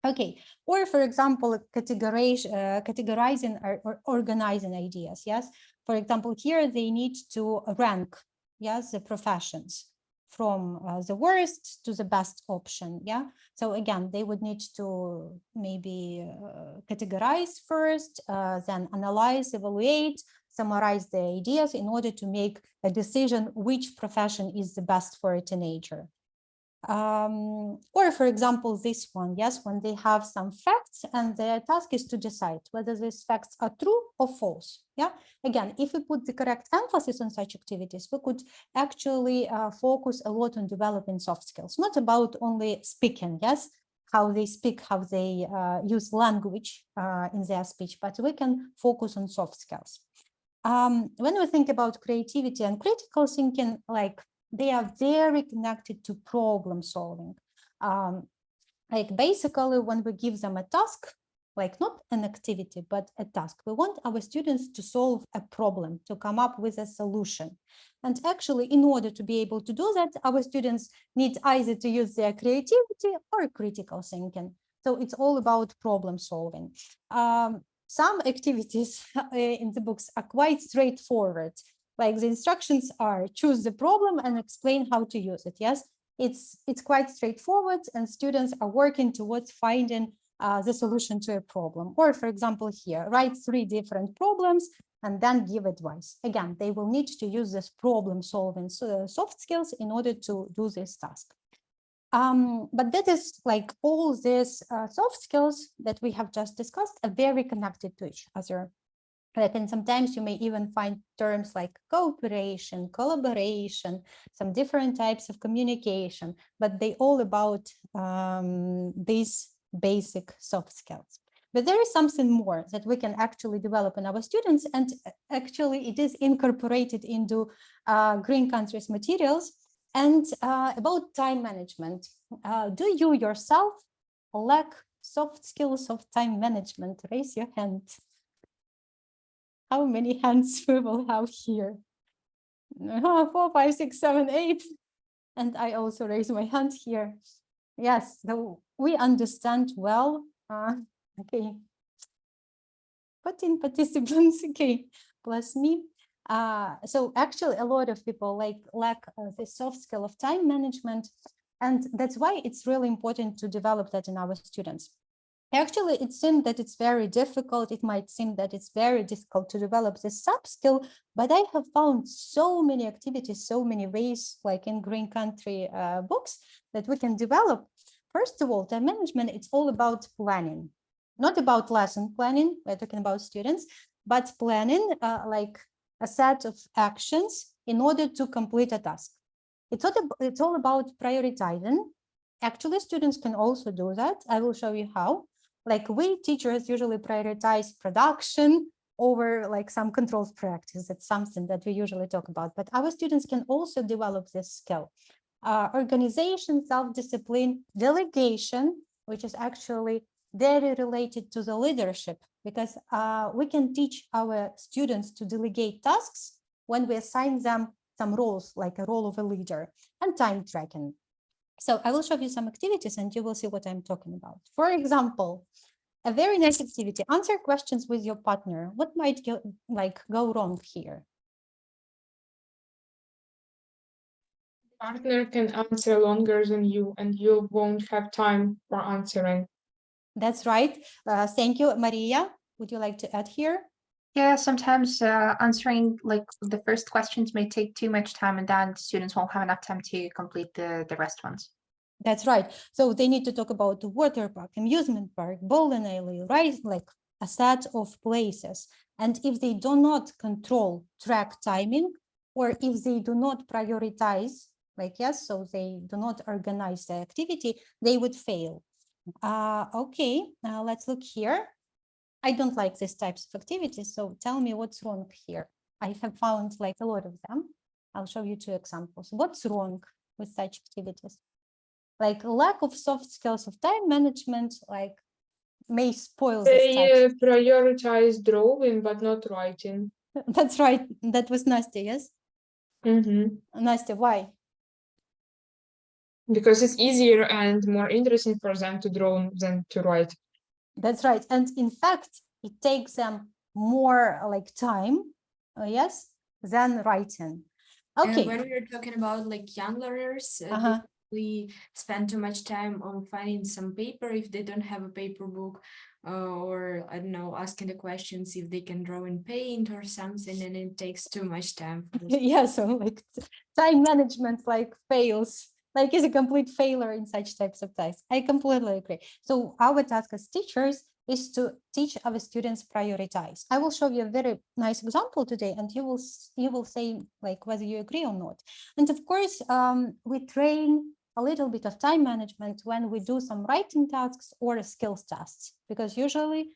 Okay, or for example, categorizing or organizing ideas, yes. For example, here they need to rank, yes, the professions from the worst to the best option, yeah. So again, they would need to maybe categorize first, then analyze, evaluate, summarize the ideas in order to make a decision which profession is the best for a teenager. Or for example, this one, yes, when they have some facts and their task is to decide whether these facts are true or false. Yeah, again, if we put the correct emphasis on such activities, we could actually focus a lot on developing soft skills, not about only speaking, yes, how they speak, how they use language in their speech, but we can focus on soft skills. When we think about creativity and critical thinking, like, they are very connected to problem solving. Like basically when we give them a task, like not an activity, but a task, we want our students to solve a problem, to come up with a solution. And actually, in order to be able to do that, our students need either to use their creativity or critical thinking. So it's all about problem solving. Some activities in the books are quite straightforward. Like the instructions are choose the problem and explain how to use it. Yes, it's quite straightforward, and students are working towards finding the solution to a problem. Or for example, here, write 3 different problems and then give advice. Again, they will need to use this problem solving soft skills in order to do this task. But that is like all these soft skills that we have just discussed are very connected to each other. And sometimes you may even find terms like cooperation, collaboration, some different types of communication, but they all about these basic soft skills. But there is something more that we can actually develop in our students, and actually it is incorporated into Green Country's materials. And about time management, do you yourself lack soft skills of time management? Raise your hand. How many hands we will have here? 4, 5, 6, 7, 8. And I also raise my hand here. Yes, so we understand well. Okay. 14 participants, okay, plus me. So actually a lot of people lack the soft skill of time management. And that's why it's really important to develop that in our students. Actually, it seemed that it's very difficult. It might seem that it's very difficult to develop this sub-skill, but I have found so many activities, so many ways, like in Green Country books, that we can develop. First of all, time management, it's all about planning, not about lesson planning. We're talking about students, but planning like a set of actions in order to complete a task. It's all about prioritizing. Actually, students can also do that. I will show you how. Like we teachers usually prioritize production over like some controlled practice. It's something that we usually talk about, but our students can also develop this skill. Organization, self-discipline, delegation, which is actually very related to the leadership, because we can teach our students to delegate tasks when we assign them some roles, like a role of a leader, and time tracking. So I will show you some activities and you will see what I'm talking about. For example, a very nice activity, answer questions with your partner. What might go wrong here? Partner can answer longer than you and you won't have time for answering. That's right. Thank you, Maria. Would you like to add here? Yeah, sometimes answering like the first questions may take too much time and then students won't have enough time to complete the rest ones. That's right. So they need to talk about the water park, amusement park, bowling alley, right? Like a set of places. And if they do not control track timing, or if they do not prioritize, like, yes, so they do not organize the activity, they would fail. Okay, now let's look here. I don't like these types of activities, so tell me what's wrong here. I have found like a lot of them. I'll show you 2 examples. What's wrong with such activities? Like lack of soft skills of time management, like may spoil this They prioritize drawing but not writing. That's right. That was Nastya, yes? Nastya, why? Because it's easier and more interesting for them to draw than to write. That's right. And in fact, it takes them more like time, yes, than writing. Okay. And when we're talking about like young learners, we spend too much time on finding some paper if they don't have a paper book, or I don't know, asking the questions if they can draw in paint or something, and it takes too much time. Yeah, so like time management like fails. Like is a complete failure in such types of tasks. I completely agree. So our task as teachers is to teach our students prioritize. I will show you a very nice example today, and you will say like whether you agree or not. And of course, we train a little bit of time management when we do some writing tasks or skills tasks, because usually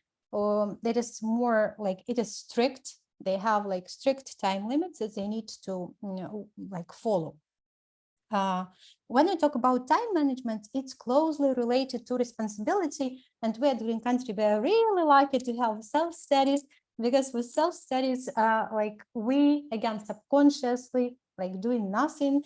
it is more like it is strict. They have like strict time limits that they need to like follow. When we talk about time management, it's closely related to responsibility, and we at Green Country, we are really lucky to have self-studies, because with self-studies, like we, again, subconsciously, like doing nothing,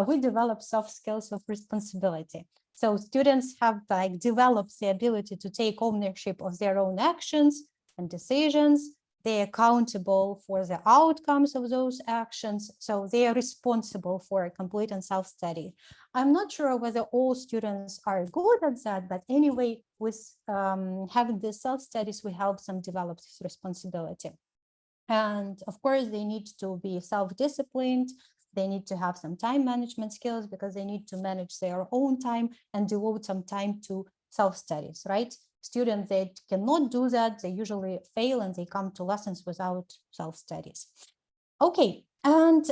we develop soft skills of responsibility. So students have like developed the ability to take ownership of their own actions and decisions. They're accountable for the outcomes of those actions. So they are responsible for a complete and self-study. I'm not sure whether all students are good at that, but anyway, with having the self-studies, we help them develop this responsibility. And of course, they need to be self-disciplined. They need to have some time management skills, because they need to manage their own time and devote some time to self-studies, right? Students that cannot do that, they usually fail and they come to lessons without self-studies. Okay, and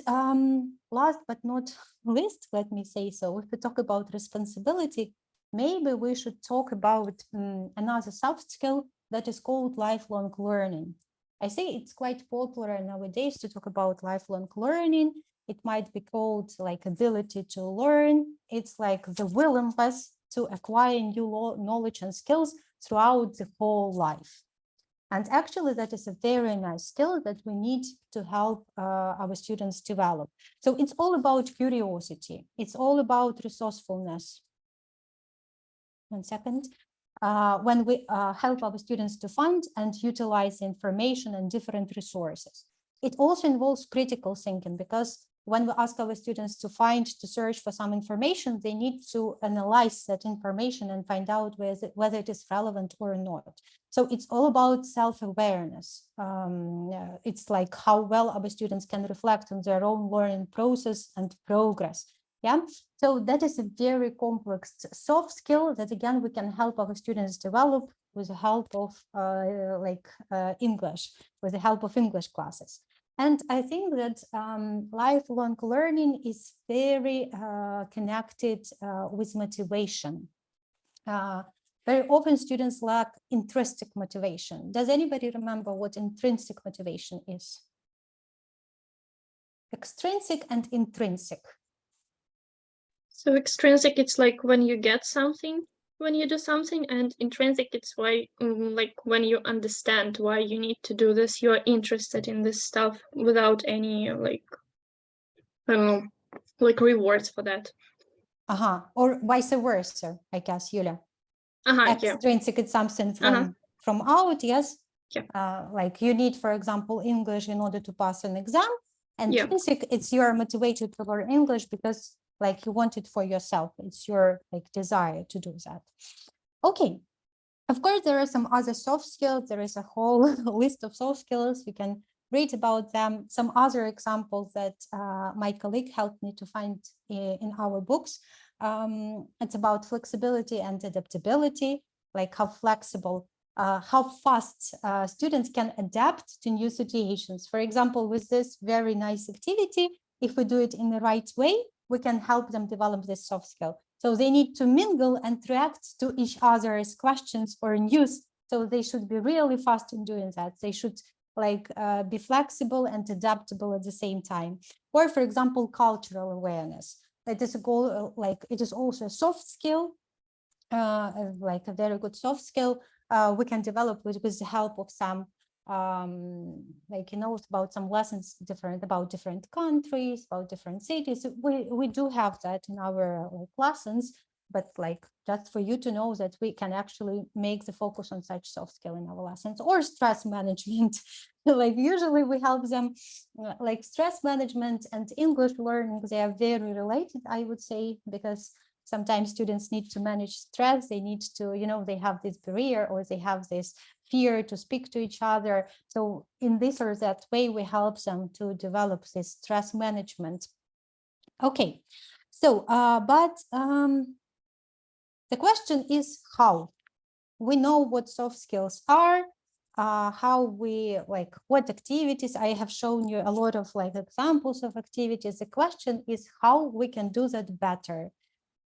last but not least, let me say so, if we talk about responsibility, maybe we should talk about another soft skill that is called lifelong learning. I say it's quite popular nowadays to talk about lifelong learning. It might be called like ability to learn. It's like the willingness to acquire new knowledge and skills throughout the whole life. And actually, that is a very nice skill that we need to help our students develop. So it's all about curiosity. It's all about resourcefulness. 1 second. When we help our students to find and utilize information and different resources. It also involves critical thinking, because when we ask our students to search for some information, they need to analyze that information and find out whether it is relevant or not. So it's all about self-awareness. It's like how well our students can reflect on their own learning process and progress. Yeah, so that is a very complex soft skill that, again, we can help our students develop with the help of English, with the help of English classes. And I think that lifelong learning is very connected with motivation. Very often students lack intrinsic motivation. Does anybody remember what intrinsic motivation is? Extrinsic and intrinsic. So extrinsic, it's like when you get something, when you do something, and intrinsic, it's why, like when you understand why you need to do this, you are interested in this stuff without any like, I don't know, like rewards for that. Or vice versa, I guess, Yulia. Extrinsic, it's something from out, yes? Yeah. Like you need, for example, English in order to pass an exam. And intrinsic, it's you are motivated to learn English because like you want it for yourself. It's your like desire to do that. Okay. Of course, there are some other soft skills. There is a whole list of soft skills. You can read about them. Some other examples that my colleague helped me to find in our books. It's about flexibility and adaptability, like how flexible, how fast students can adapt to new situations. For example, with this very nice activity, if we do it in the right way, we can help them develop this soft skill. So they need to mingle and react to each other's questions or news. So they should be really fast in doing that. They should like be flexible and adaptable at the same time. Or for example, cultural awareness. It is a goal, like it is also a soft skill, like a very good soft skill. We can develop with the help of some like about some lessons about different countries, about different cities. We do have that in our lessons, but like just for you to know that we can actually make the focus on such soft skill in our lessons. Or stress management. Like usually we help them like stress management and English learning, they are very related, I would say, because sometimes students need to manage stress. They need to, they have this barrier or they have this fear to speak to each other. So in this or that way, we help them to develop this stress management. Okay, so, the question is how? We know what soft skills are, how we what activities. I have shown you a lot of examples of activities. The question is how we can do that better.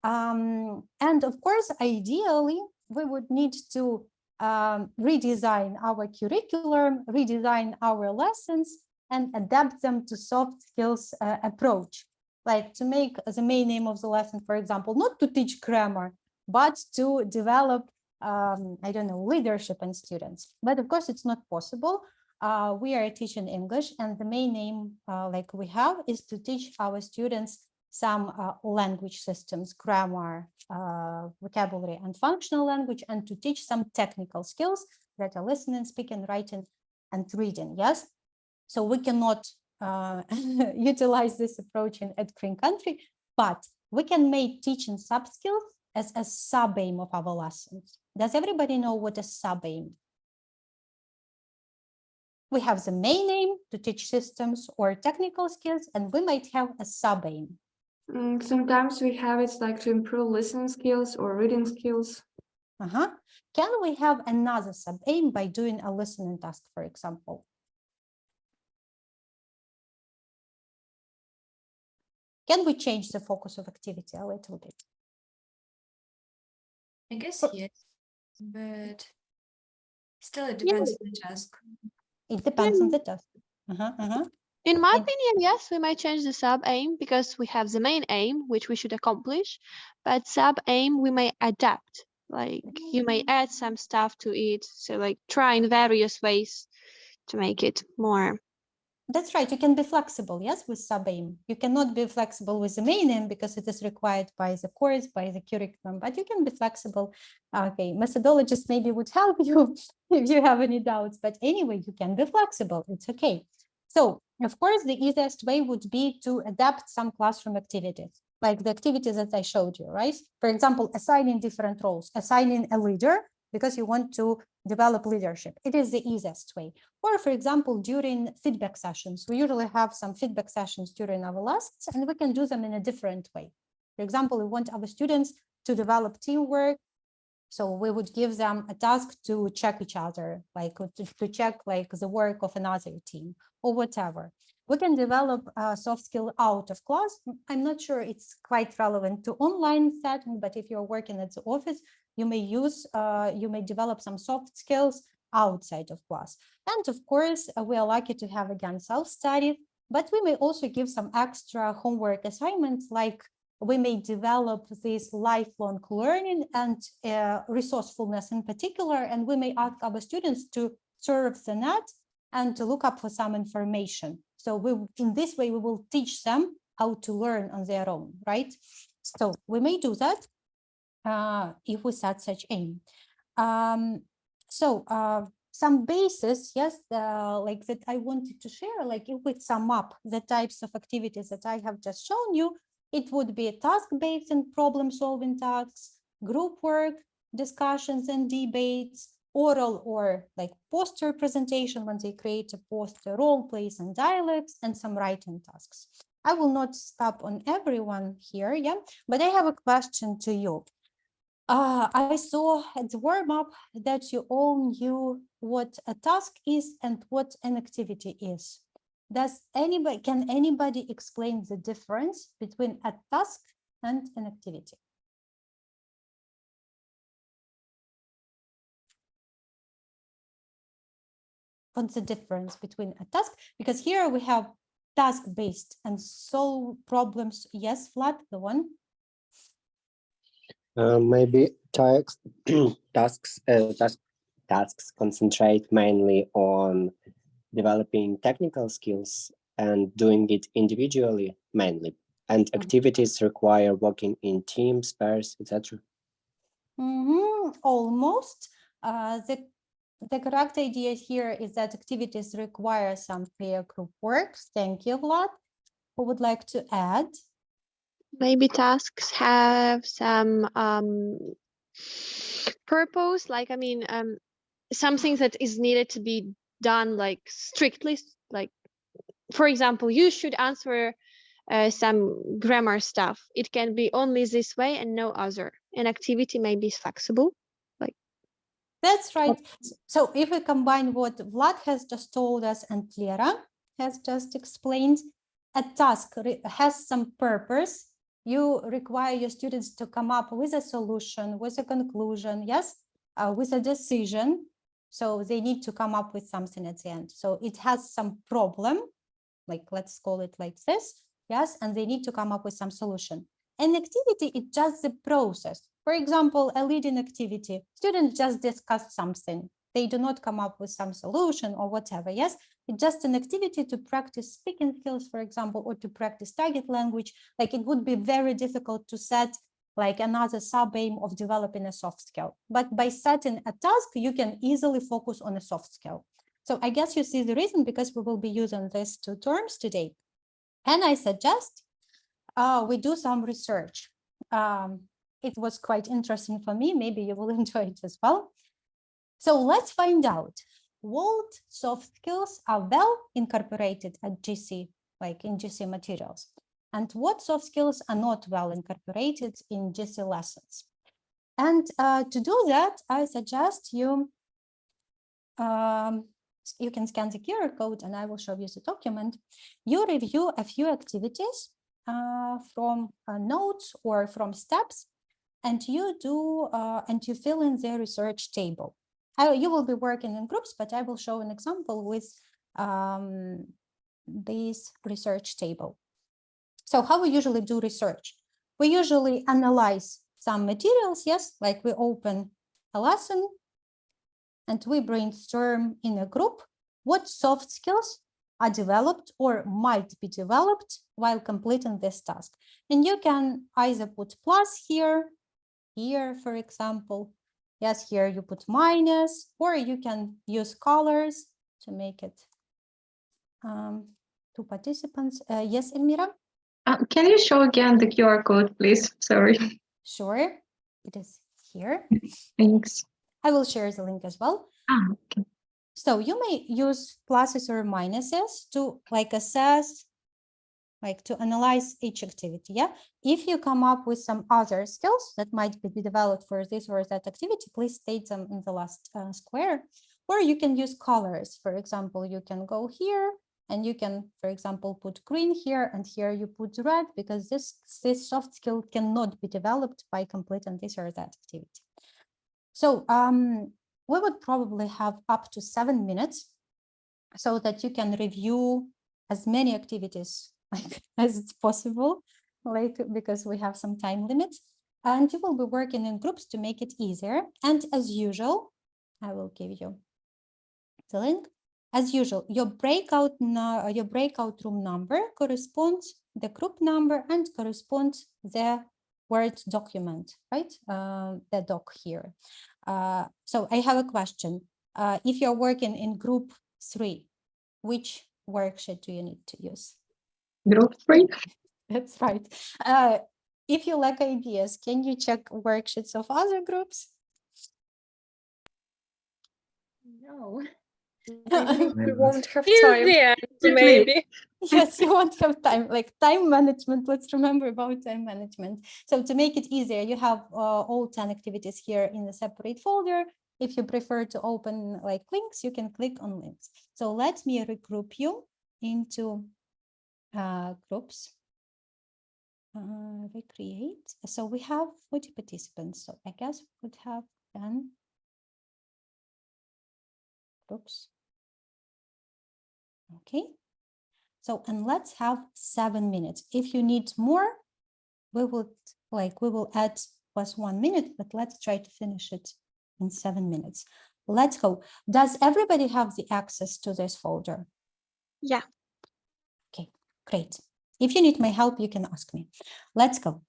And of course, ideally, we would need to redesign our curriculum, redesign our lessons, and adapt them to soft skills approach. Like to make the main aim of the lesson, for example, not to teach grammar, but to develop, I don't know, leadership in students. But of course, it's not possible. We are teaching English, and the main aim we have is to teach our students some language systems, grammar, vocabulary, and functional language, and to teach some technical skills that are listening, speaking, writing, and reading, yes? So we cannot utilize this approach in Ed Green Country, but we can make teaching sub-skills as a sub-aim of our lessons. Does everybody know what a sub-aim? We have the main aim to teach systems or technical skills, and we might have a sub-aim. Sometimes we have it like to improve listening skills or reading skills. Can we have another sub-aim by doing a listening task, for example? Can we change the focus of activity a little bit? I guess yes, but still it depends on the task. It depends on the task. In my opinion, yes, we might change the sub-aim because we have the main aim, which we should accomplish, but sub-aim we may adapt. Like you may add some stuff to it, so like try in various ways to make it more. That's right, you can be flexible, yes, with sub-aim. You cannot be flexible with the main aim because it is required by the course, by the curriculum, but you can be flexible. Okay, methodologists maybe would help you if you have any doubts, but anyway, you can be flexible, it's okay. So Of course, the easiest way would be to adapt some classroom activities, like the activities that I showed you, right? For example, assigning different roles, assigning a leader because you want to develop leadership. It is the easiest way. Or for example, during feedback sessions, we usually have some feedback sessions during our lessons, and we can do them in a different way. For example, we want our students to develop teamwork. So we would give them a task to check each other, like to check like the work of another team or whatever. We can develop a soft skill out of class. I'm not sure it's quite relevant to online setting, but if you're working at the office, you may develop some soft skills outside of class. And of course, we are lucky to have again self-study, but we may also give some extra homework assignments, like we may develop this lifelong learning and resourcefulness in particular, and we may ask our students to surf the net and to look up for some information. So in this way, we will teach them how to learn on their own, right? So we may do that if we set such aim. Some basis, yes, like that I wanted to share, like if we sum up the types of activities that I have just shown you, it would be task-based and problem-solving tasks, group work, discussions and debates, oral or like poster presentation when they create a poster, role plays and dialects, and some writing tasks. I will not stop on everyone here, yeah, but I have a question to you. I saw at the warm-up that you all knew what a task is and what an activity is. Can anybody explain the difference between a task and an activity? What's the difference between a task? Because here we have task-based and solve problems. Yes, Vlad, the one. Maybe tasks concentrate mainly on developing technical skills and doing it individually mainly, and activities require working in teams, pairs, etc. Almost. The correct idea here is that activities require some peer group work. Thank you, Vlad. Who would like to add? Maybe tasks have some purpose, like, I mean, something that is needed to be done like strictly, like, for example, you should answer some grammar stuff. It can be only this way and no other. An activity may be flexible. That's right. So if we combine what Vlad has just told us and Lera has just explained, a task has some purpose. You require your students to come up with a solution, with a conclusion, yes, with a decision. So they need to come up with something at the end. So it has some problem, like let's call it like this, yes, and they need to come up with some solution. An activity is just the process. For example, a leading activity, students just discuss something. They do not come up with some solution or whatever, yes? It's just an activity to practice speaking skills, for example, or to practice target language. Like it would be very difficult to set like another sub-aim of developing a soft skill. But by setting a task, you can easily focus on a soft skill. So I guess you see the reason, because we will be using these two terms today. And I suggest we do some research. It was quite interesting for me. Maybe you will enjoy it as well. So let's find out what soft skills are well incorporated at GC, like in GC materials, and what soft skills are not well incorporated in GC lessons. And to do that, I suggest you can scan the QR code and I will show you the document. You review a few activities from notes or from steps, and you fill in the research table. You will be working in groups, but I will show an example with this research table. So how we usually do research? We usually analyze some materials, yes, like we open a lesson and we brainstorm in a group what soft skills are developed or might be developed while completing this task. And you can either put plus here, for example. Yes, here you put minus, or you can use colors to make it, to two participants. Yes, Elmira? Can you show again the QR code, please? Sorry. Sure, it is here. Thanks. I will share the link as well. Okay. So you may use pluses or minuses to like assess, like to analyze each activity. Yeah. If you come up with some other skills that might be developed for this or that activity, please state them in the last square. Or you can use colors. For example, you can go here and you can, for example, put green here and here you put red because this soft skill cannot be developed by completing this or that activity. So we would probably have up to 7 minutes so that you can review as many activities as it's possible, like because we have some time limits, and you will be working in groups to make it easier. And as usual, I will give you the link. As usual, your breakout room number corresponds the group number and corresponds the Word document, right? The doc here. So I have a question. If you're working in group 3, which worksheet do you need to use? Group 3. That's right. If you lack ideas, can you check worksheets of other groups? No. We won't have In time. the end, maybe. Yes, you won't have time, like time management. Let's remember about time management. So to make it easier, you have all 10 activities here in a separate folder. If you prefer to open like links, you can click on links. So let me regroup you into groups. Recreate. So we have 40 participants. So I guess we could have 10 groups. Okay. So, and let's have 7 minutes. If you need more, we will add +1 minute, but let's try to finish it in 7 minutes. Let's go. Does everybody have the access to this folder? Yeah. Okay, great. If you need my help, you can ask me. Let's go.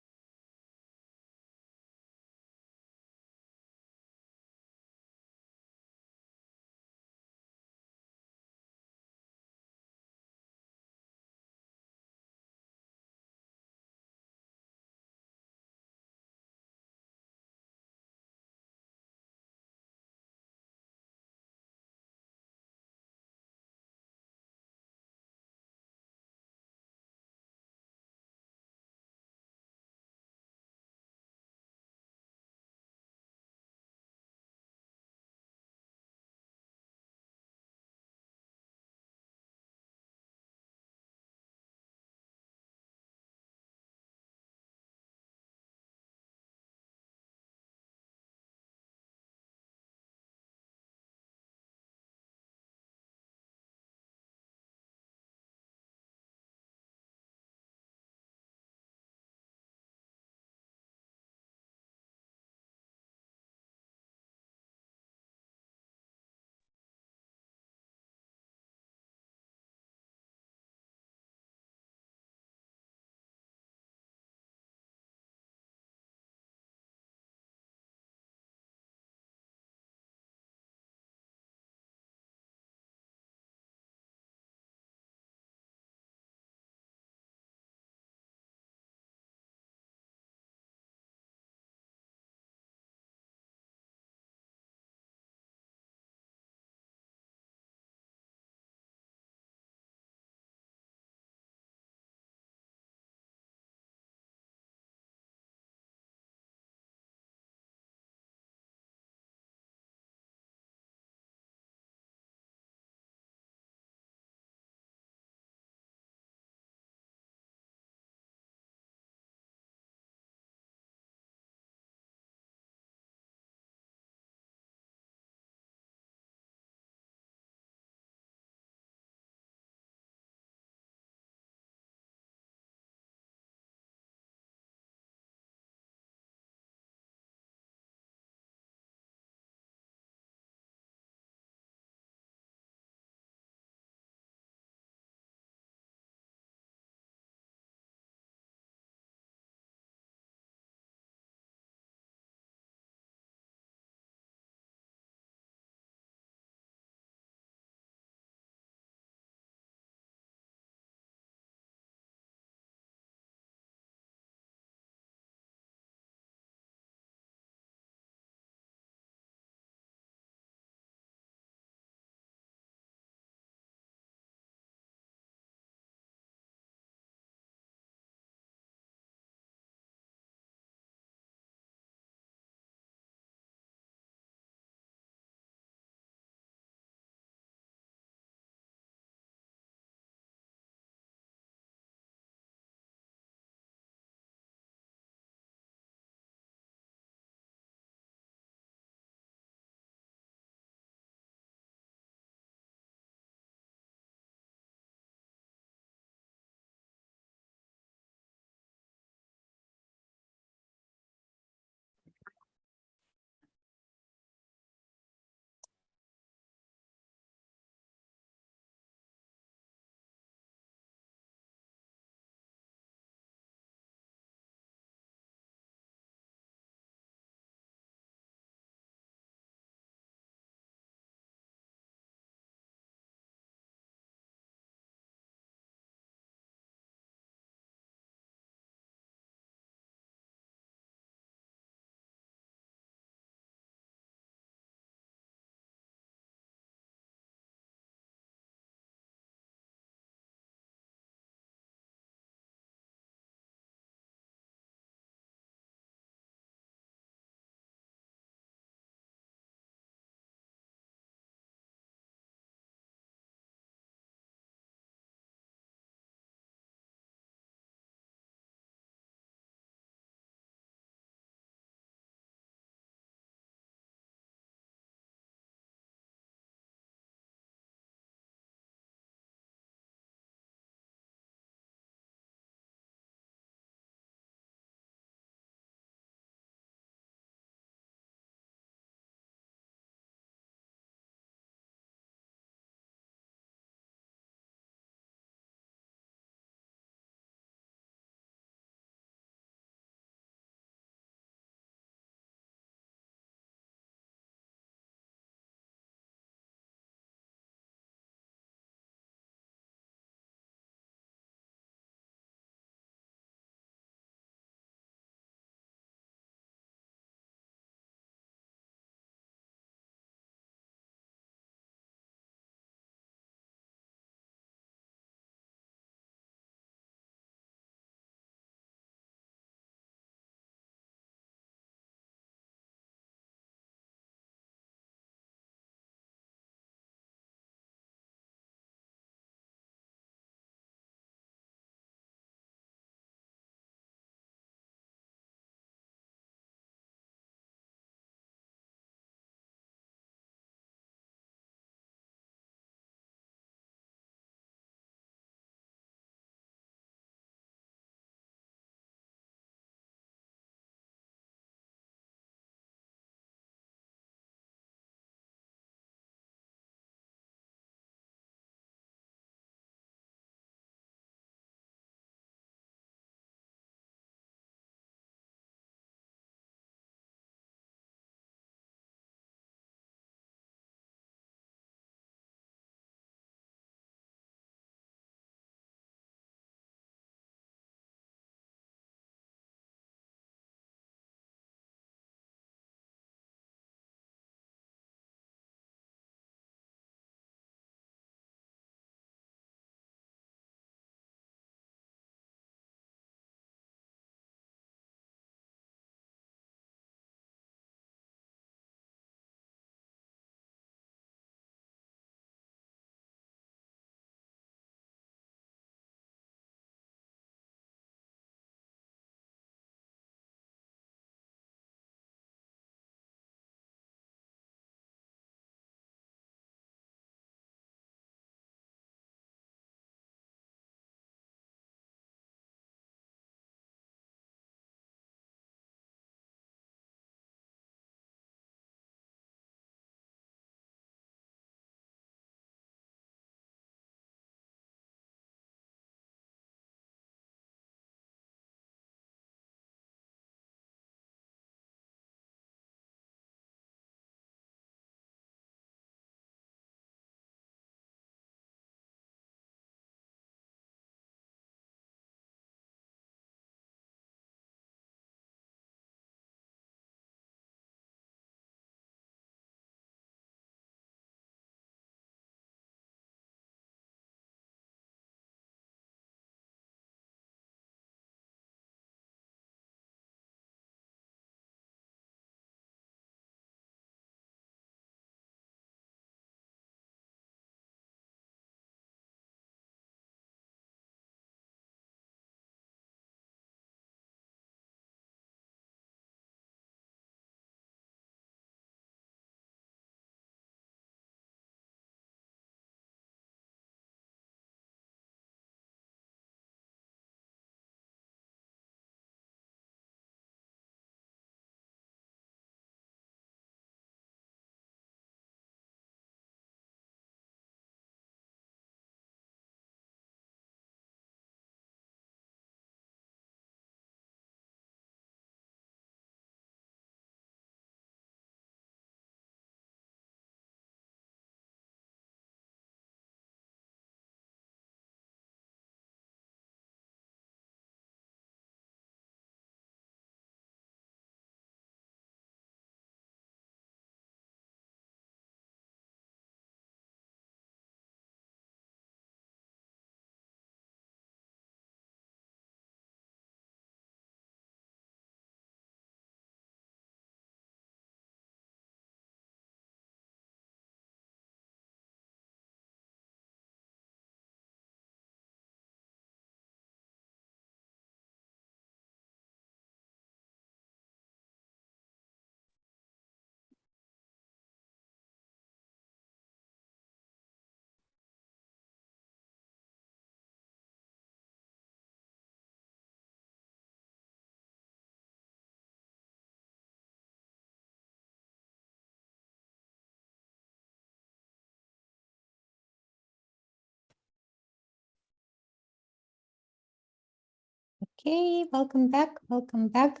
Okay, welcome back. Welcome back.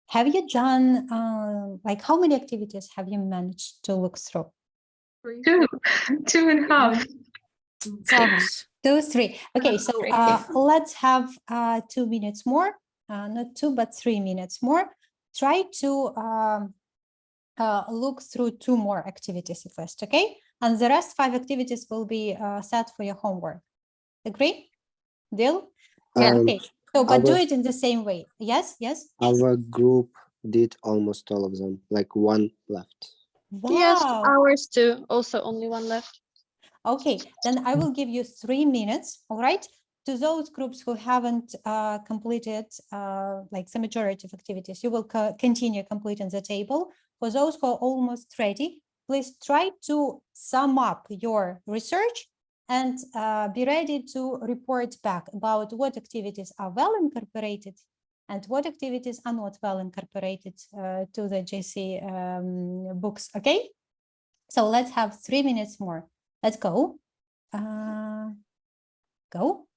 Have you done like how many activities have you managed to look through? 2, 2.5. Two, three. Okay, so let's have 2 minutes more. Not 2, but 3 minutes more. Try to look through 2 more activities at least, okay? And the rest 5 activities will be set for your homework. Agree? Deal? Yeah. Okay. So, but do our- it in the same way. Yes, yes. Our group did almost all of them, like one left. Yes, Wow. ours too. Also only one left. Okay, then I will give you 3 minutes, all right? To those groups who haven't completed like the majority of activities, you will continue completing the table. For those who are almost ready, please try to sum up your research and be ready to report back about what activities are well incorporated and what activities are not well incorporated to the JC books, okay? So let's have 3 minutes more. Let's go. Go.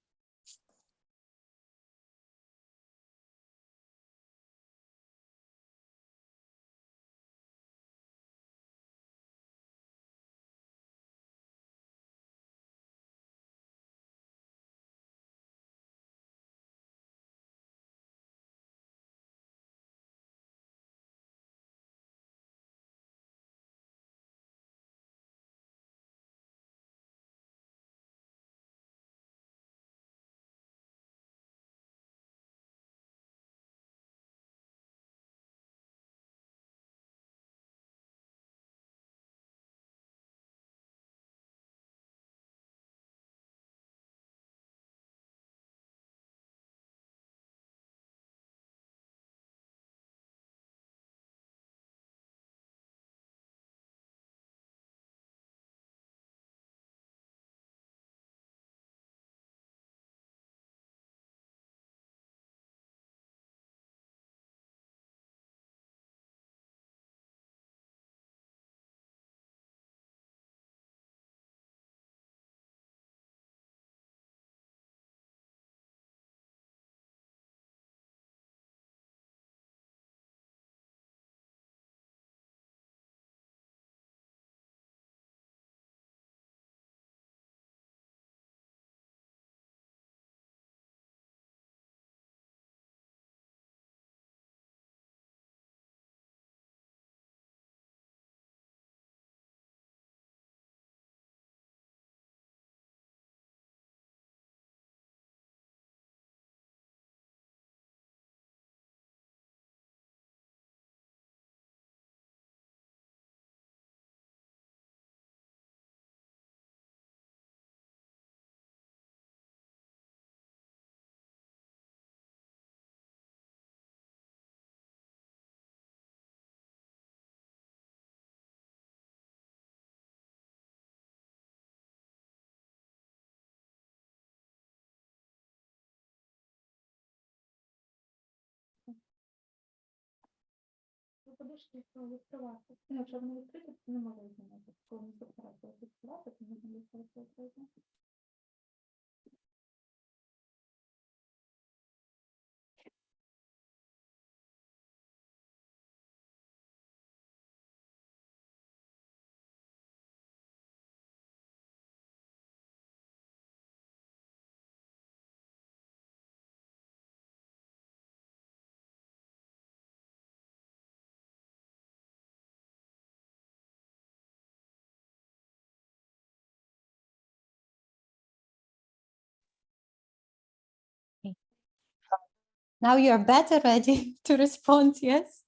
Now you're better ready to respond, yes?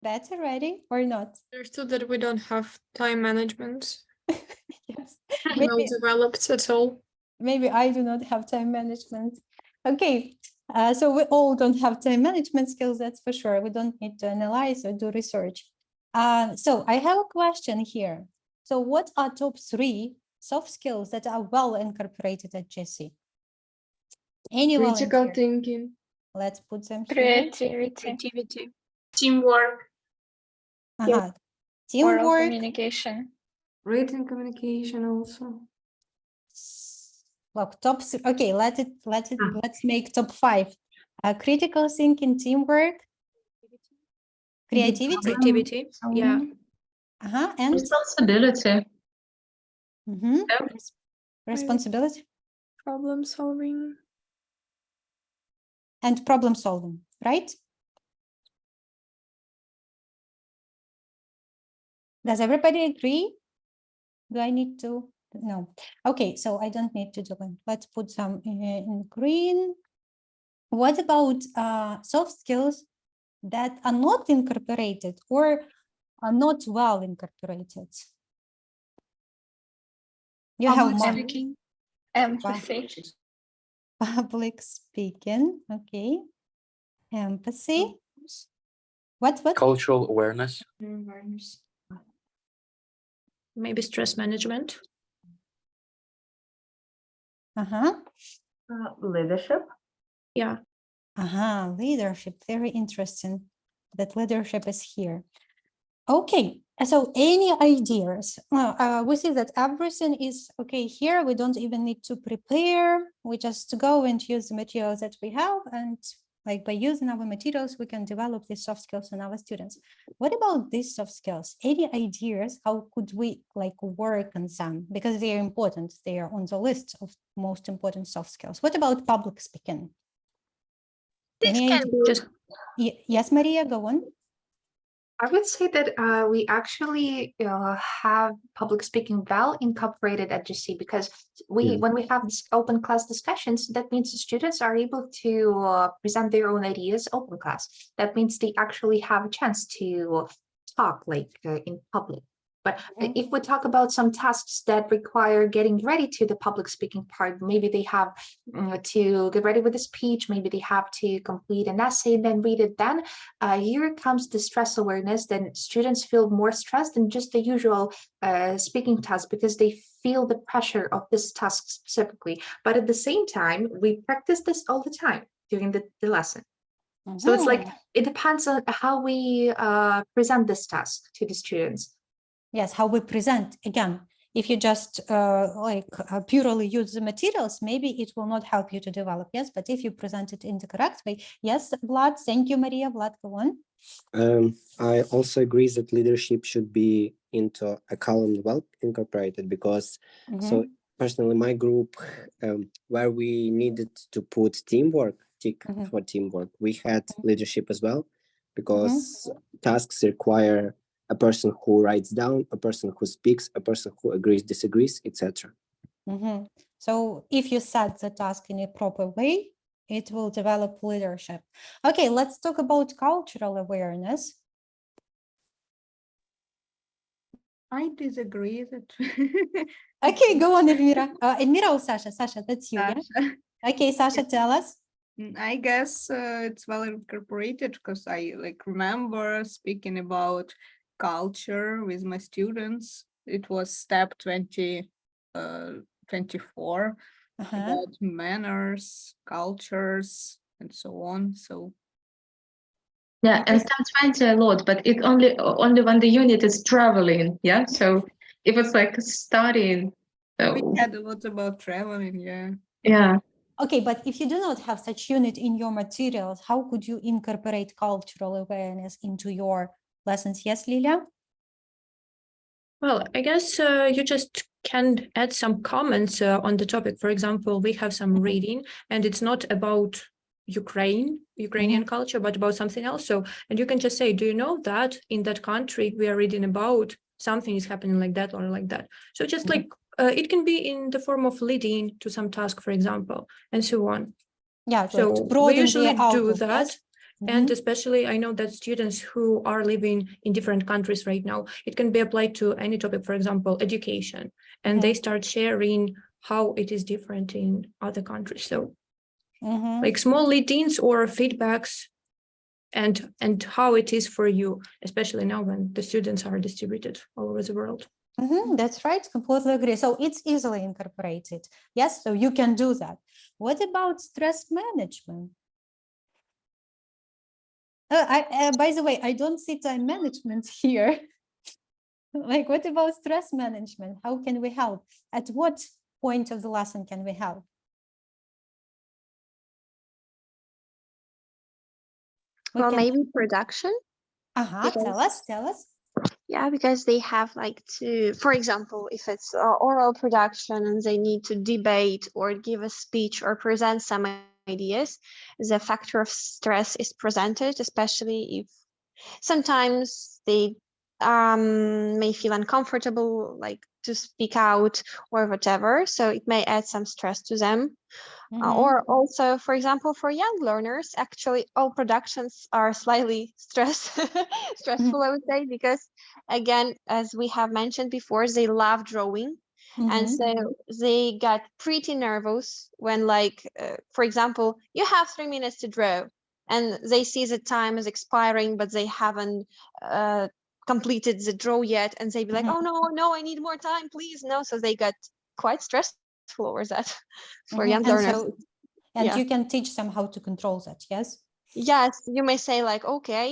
Better ready or not? Understood that we don't have time management. Yes. Well developed at all. Maybe I do not have time management. Okay, so we all don't have time management skills, that's for sure. We don't need to analyze or do research. So I have a question here. So what are top 3 soft skills that are well incorporated at JC? Any Critical volunteer? thinking. Let's put them here. Creativity. Teamwork. Oral Oral Teamwork. communication. Written communication also. Look, okay, let's make top 5. Critical thinking, teamwork, creativity. Yeah. And Responsibility. Responsibility Problem solving. and problem solving, right? Does everybody agree? Do I need to? No. Okay, so I don't need to do it. Let's put some in green. What about soft skills that are not incorporated or are not well incorporated? You have Speaking. Empathy. public speaking, okay. Empathy. What? Cultural awareness. Maybe stress management. Leadership. Yeah. Leadership. Very interesting that leadership is here. Okay, so any ideas? We see that everything is okay here. We don't even need to prepare. We just go and use the materials that we have, and like by using our materials, we can develop these soft skills in our students. What about these soft skills? Any ideas? How could we like work on them? Because they are important. They are on the list of most important soft skills. What about public speaking? Yes, Maria, go on. I would say that we actually have public speaking well incorporated at GC, because when we have this open class discussions, that means the students are able to present their own ideas open class. That means they actually have a chance to talk like in public. But if we talk about some tasks that require getting ready to the public speaking part, maybe they have to get ready with a speech, maybe they have to complete an essay, then read it. Then here comes the stress awareness. Then students feel more stressed than just the usual speaking task, because they feel the pressure of this task specifically. But at the same time, we practice this all the time during the lesson. So it's like, it depends on how we present this task to the students. Yes, how we present. Again, if you just purely use the materials, maybe it will not help you to develop. Yes, but if you present it in the correct way. Yes, Vlad, thank you, Maria. Vlad, go on. I also agree that leadership should be into a column well incorporated, because so personally my group where we needed to put teamwork, tick for teamwork, we had leadership as well, because tasks require a person who writes down, a person who speaks, a person who agrees, disagrees, etc. So if you set the task in a proper way, it will develop leadership. Okay, let's talk about cultural awareness. I disagree that. Okay, go on, Elmira. Elmira or Sasha? Sasha, that's you. Sasha. Yeah? Okay, Sasha, tell us. I guess it's well incorporated, because I remember speaking about culture with my students. It was step 24 about manners, cultures, and so on. So yeah, and step 20 a lot, but it only when the unit is traveling. Yeah, so if it's like studying, we had a lot about traveling. Yeah. Okay, but if you do not have such unit in your materials, how could you incorporate cultural awareness into your lessons? Yes, Lilia? Well, I guess you just can add some comments on the topic. For example, we have some reading, and it's not about Ukrainian culture, but about something else. So, and you can just say, do you know that in that country we are reading about something is happening like that or like that? So just it can be in the form of leading to some task, for example, and so on. Yeah, so we usually do that. Yes? And especially, I know that students who are living in different countries right now, it can be applied to any topic, for example, education, and they start sharing how it is different in other countries. So like small lead-ins or feedbacks and how it is for you, especially now when the students are distributed all over the world. That's right, completely agree. So it's easily incorporated. Yes, so you can do that. What about stress management? By the way, I don't see time management here. Like, what about stress management? How can we help? At what point of the lesson can we have? Well, maybe production. Tell us. Yeah, because they have like to, for example, if it's oral production and they need to debate or give a speech or present some ideas, the factor of stress is presented, especially if sometimes they may feel uncomfortable, like to speak out or whatever. So it may add some stress to them. Or also, for example, for young learners, actually all productions are slightly stressful, I would say, because again, as we have mentioned before, they love drawing. And so they get pretty nervous when, like, for example, you have 3 minutes to draw and they see the time is expiring, but they haven't completed the draw yet. And they be like, oh, no, I need more time, please. No, so they get quite stressed over that for young learners. And you can teach them how to control that, yes? Yes, you may say like, okay,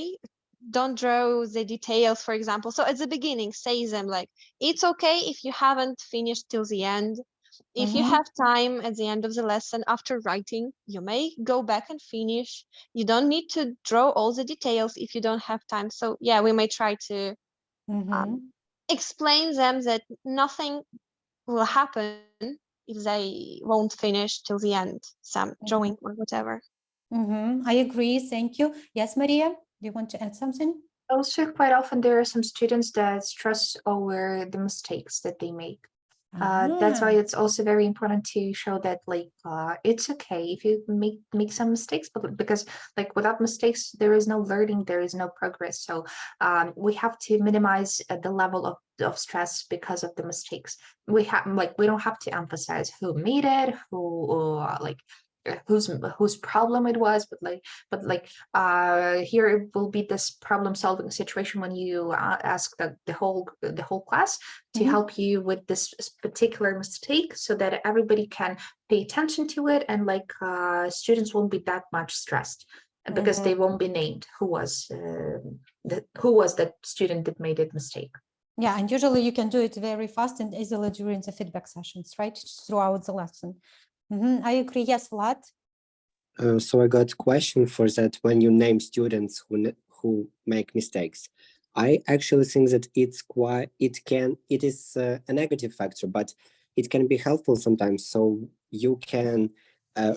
don't draw the details, for example. So at the beginning, say them like, it's okay if you haven't finished till the end. If you have time at the end of the lesson after writing, you may go back and finish. You don't need to draw all the details if you don't have time. So yeah, we may try to explain them that nothing will happen if they won't finish till the end, some drawing or whatever. I agree. Thank you. Yes, Maria, do you want to add something? Also, quite often there are some students that stress over the mistakes that they make. That's why it's also very important to show that like it's okay if you make some mistakes, but because like without mistakes there is no learning, there is no progress. So we have to minimize the level of stress because of the mistakes. We don't have to emphasize who made it, who like whose problem it was, but here it will be this problem solving situation when you ask the whole class to help you with this particular mistake, so that everybody can pay attention to it, and like students won't be that much stressed because they won't be named who was that student that made that mistake. Yeah, and usually you can do it very fast and easily during the feedback sessions, right? Throughout the lesson. I agree. Yes, Vlad. So I got a question for that. When you name students who make mistakes, I actually think that it is a negative factor, but it can be helpful sometimes. So you can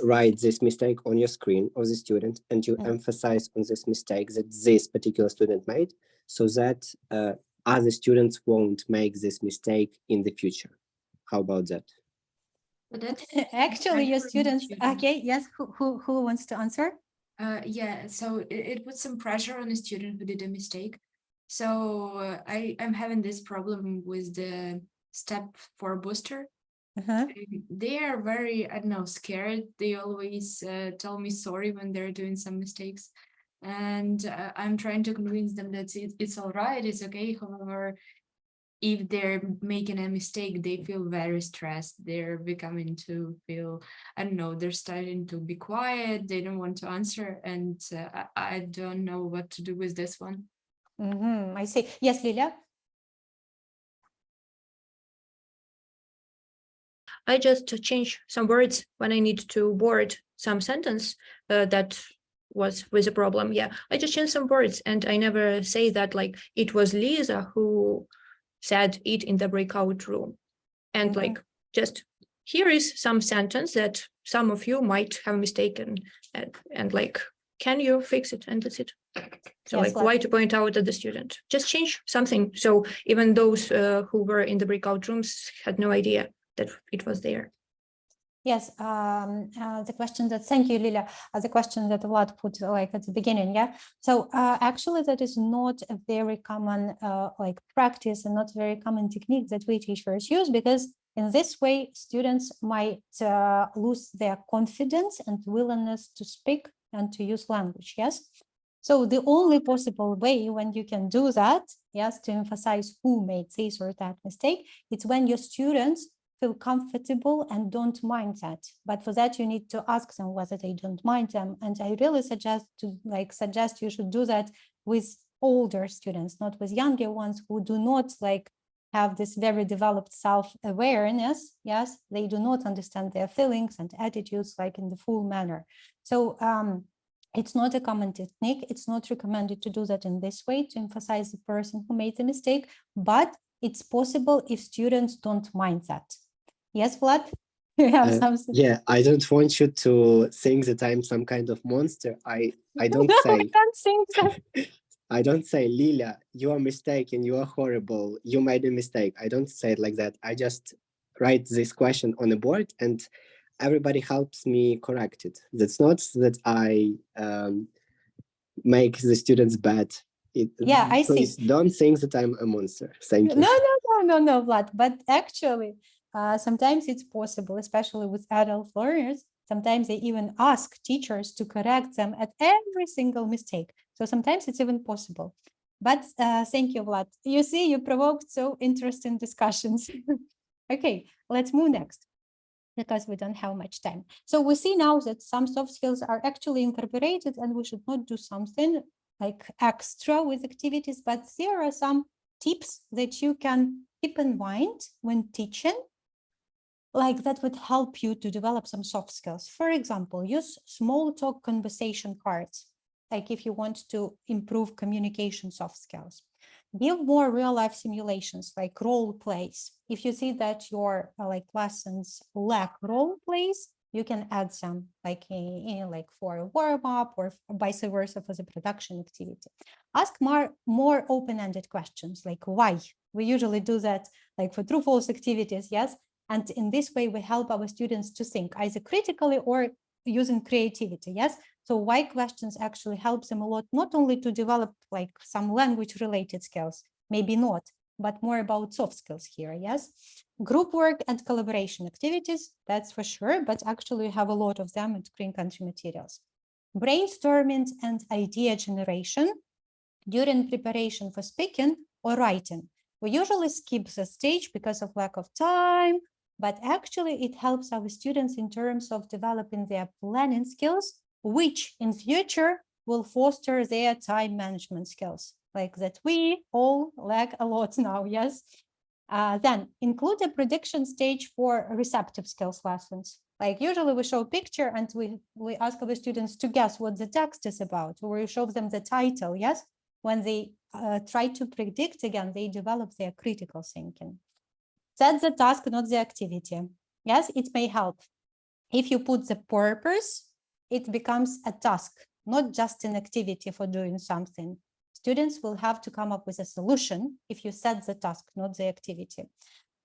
write this mistake on your screen of the student, and you emphasize on this mistake that this particular student made, so that other students won't make this mistake in the future. How about that? But that's actually your students. Okay, yes. Who wants to answer? Yeah, so it puts some pressure on a student who did a mistake. So I'm having this problem with the step 4 booster. They are very, I don't know, scared. They always tell me sorry when they're doing some mistakes. And I'm trying to convince them that it's all right, it's okay. However, if they're making a mistake, they feel very stressed. They're becoming to feel, I don't know, they're starting to be quiet. They don't want to answer. And I don't know what to do with this one. I see. Yes, Lilia? I just change some words when I need to word some sentence that was with a problem. Yeah, I just change some words, and I never say that like it was Lisa who said it in the breakout room. And like, just here is some sentence that some of you might have mistaken, and like, can you fix it? And that's it. So yes, like, why to point out at the student? Just change something. So even those who were in the breakout rooms had no idea that it was there. Yes, the question that, thank you, Lilia, the question that Vlad put like at the beginning, yeah. So actually that is not a very common like practice and not very common technique that we teachers use, because in this way students might lose their confidence and willingness to speak and to use language, yes. So the only possible way when you can do that, yes, to emphasize who made this or that mistake, it's when your students feel comfortable and don't mind that. But for that, you need to ask them whether they don't mind them. And I really suggest you should do that with older students, not with younger ones who do not like have this very developed self-awareness, yes, they do not understand their feelings and attitudes like in the full manner. So it's not a common technique. It's not recommended to do that in this way to emphasize the person who made the mistake, but it's possible if students don't mind that. Yes, Vlad? You have something? Yeah, I don't want you to think that I'm some kind of monster. I don't No, say. I don't think that. I don't say, Lilia, you are mistaken, you are horrible, you made a mistake. I don't say it like that. I just write this question on a board and everybody helps me correct it. That's not that I make the students bad. Yeah, I see. Please don't think that I'm a monster. Thank you. No, Vlad. But actually, sometimes it's possible, especially with adult learners. Sometimes they even ask teachers to correct them at every single mistake. So sometimes it's even possible. But thank you, Vlad. You see, you provoked so interesting discussions. Okay, let's move next, because we don't have much time. So we see now that some soft skills are actually incorporated and we should not do something like extra with activities, but there are some tips that you can keep in mind when teaching, like that would help you to develop some soft skills. For example, use small talk conversation cards, like if you want to improve communication soft skills. Give more real-life simulations, like role plays. If you see that your like lessons lack role plays, you can add some, like like for a warm-up or vice versa for the production activity. Ask more open-ended questions, like why. We usually do that like for true-false activities, yes? And in this way, we help our students to think either critically or using creativity, yes? So why questions actually helps them a lot, not only to develop like some language related skills, maybe not, but more about soft skills here, yes? Group work and collaboration activities, that's for sure, but actually we have a lot of them in Green Country materials. Brainstorming and idea generation during preparation for speaking or writing. We usually skip the stage because of lack of time, but actually it helps our students in terms of developing their planning skills, which in future will foster their time management skills, like that we all lack a lot now, yes? Then include a prediction stage for receptive skills lessons. Like usually we show a picture and we ask our students to guess what the text is about, or we show them the title, yes? When they try to predict again, they develop their critical thinking. Set the task, not the activity. Yes, it may help. If you put the purpose, it becomes a task, not just an activity for doing something. Students will have to come up with a solution if you set the task, not the activity.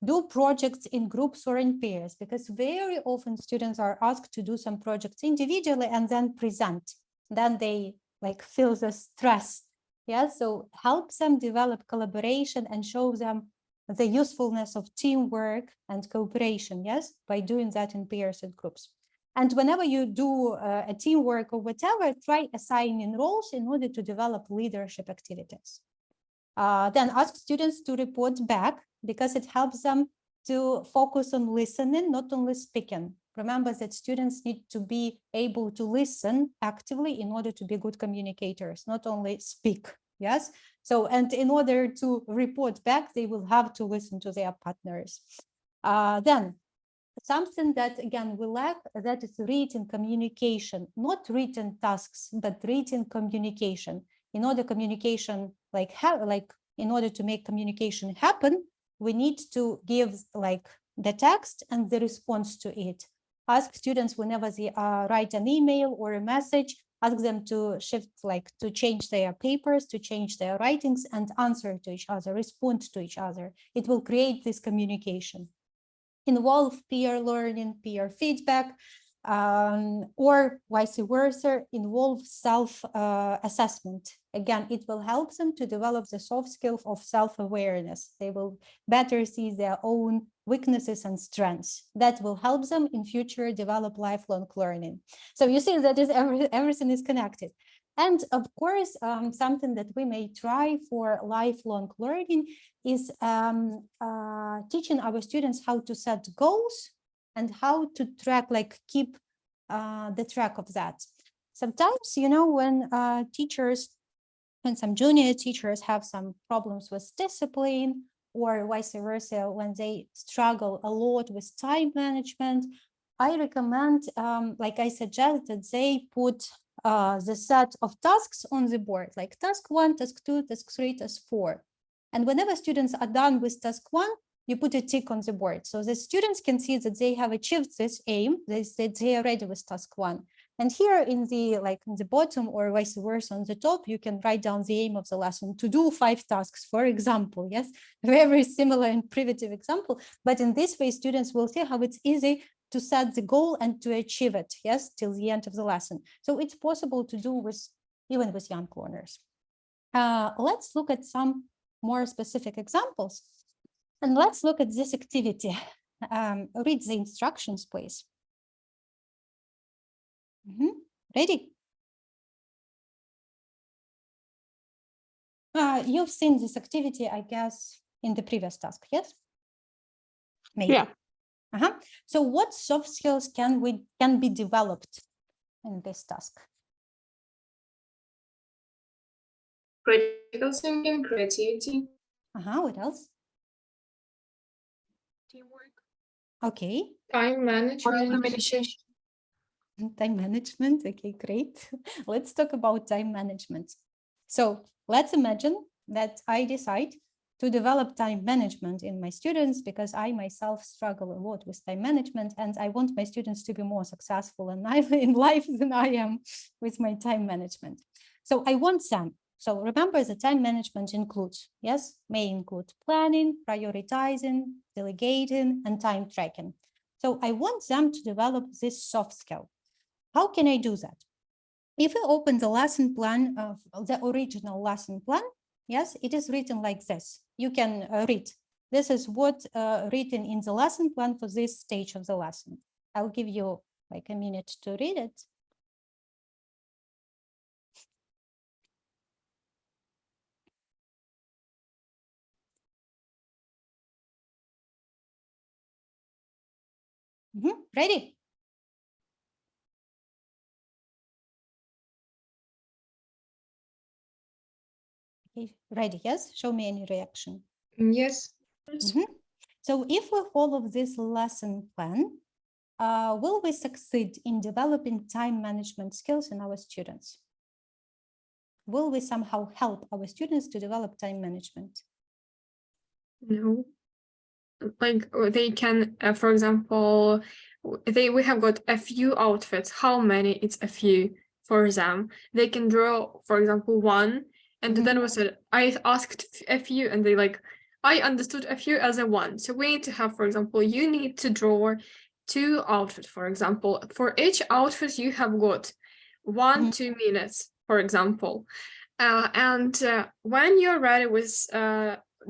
Do projects in groups or in pairs, because very often students are asked to do some projects individually and then present. Then they like feel the stress. Yeah, so help them develop collaboration and show them the usefulness of teamwork and cooperation, yes, by doing that in pairs and groups. And whenever you do a teamwork or whatever, try assigning roles in order to develop leadership activities. Then ask students to report back, because it helps them to focus on listening, not only speaking. Remember that students need to be able to listen actively in order to be good communicators, not only speak, yes? So, and in order to report back, they will have to listen to their partners. Then something that, again, we lack, that is written communication, not written tasks, but written communication. In order communication, in order to make communication happen, we need to give like the text and the response to it. Ask students whenever they write an email or a message, ask them to to change their papers, to change their writings and answer to each other, respond to each other. It will create this communication. Involve peer learning, peer feedback, or vice versa, involve self-assessment. Again, it will help them to develop the soft skill of self-awareness. They will better see their own weaknesses and strengths. That will help them in future develop lifelong learning. So you see that everything is connected. And of course, something that we may try for lifelong learning is teaching our students how to set goals and how to track, keep the track of that. Sometimes, when when some junior teachers have some problems with discipline, or vice versa, when they struggle a lot with time management, I recommend, like I suggest, that they put the set of tasks on the board, like task 1, task 2, task 3, task 4. And whenever students are done with task 1, you put a tick on the board. So the students can see that they have achieved this aim, that they are ready with task 1. And here in the bottom or vice versa on the top, you can write down the aim of the lesson to do 5 tasks, for example. Yes, very similar and primitive example. But in this way, students will see how it's easy to set the goal and to achieve it, yes, till the end of the lesson. So it's possible to do even with young learners. Let's look at some more specific examples. And let's look at this activity. Read the instructions, please. Ready? You've seen this activity, I guess, in the previous task, yes? Maybe. Yeah. So what soft skills can be developed in this task? Critical thinking, creativity. What else? Teamwork. Okay. Time management. Communication. Time management. Okay, great. Let's talk about time management. So let's imagine that I decide to develop time management in my students because I myself struggle a lot with time management, and I want my students to be more successful in life than I am with my time management. So I want them. So remember, the time management includes, yes, may include planning, prioritizing, delegating, and time tracking. So I want them to develop this soft skill. How can I do that? If we open the lesson plan, the original lesson plan, yes, it is written like this. You can read. This is what written in the lesson plan for this stage of the lesson. I'll give you like a minute to read it. Ready? Okay, ready, yes? Show me any reaction. Yes. So if we follow this lesson plan, will we succeed in developing time management skills in our students? Will we somehow help our students to develop time management? No. Like they can, for example, we have got a few outfits. How many? It's a few for them. They can draw, for example, one, and then I asked a few, and they like, I understood a few as a one. So we need to have, for example, you need to draw 2 outfits, for example. For each outfit, you have got 1-2 minutes, for example. And when you're ready with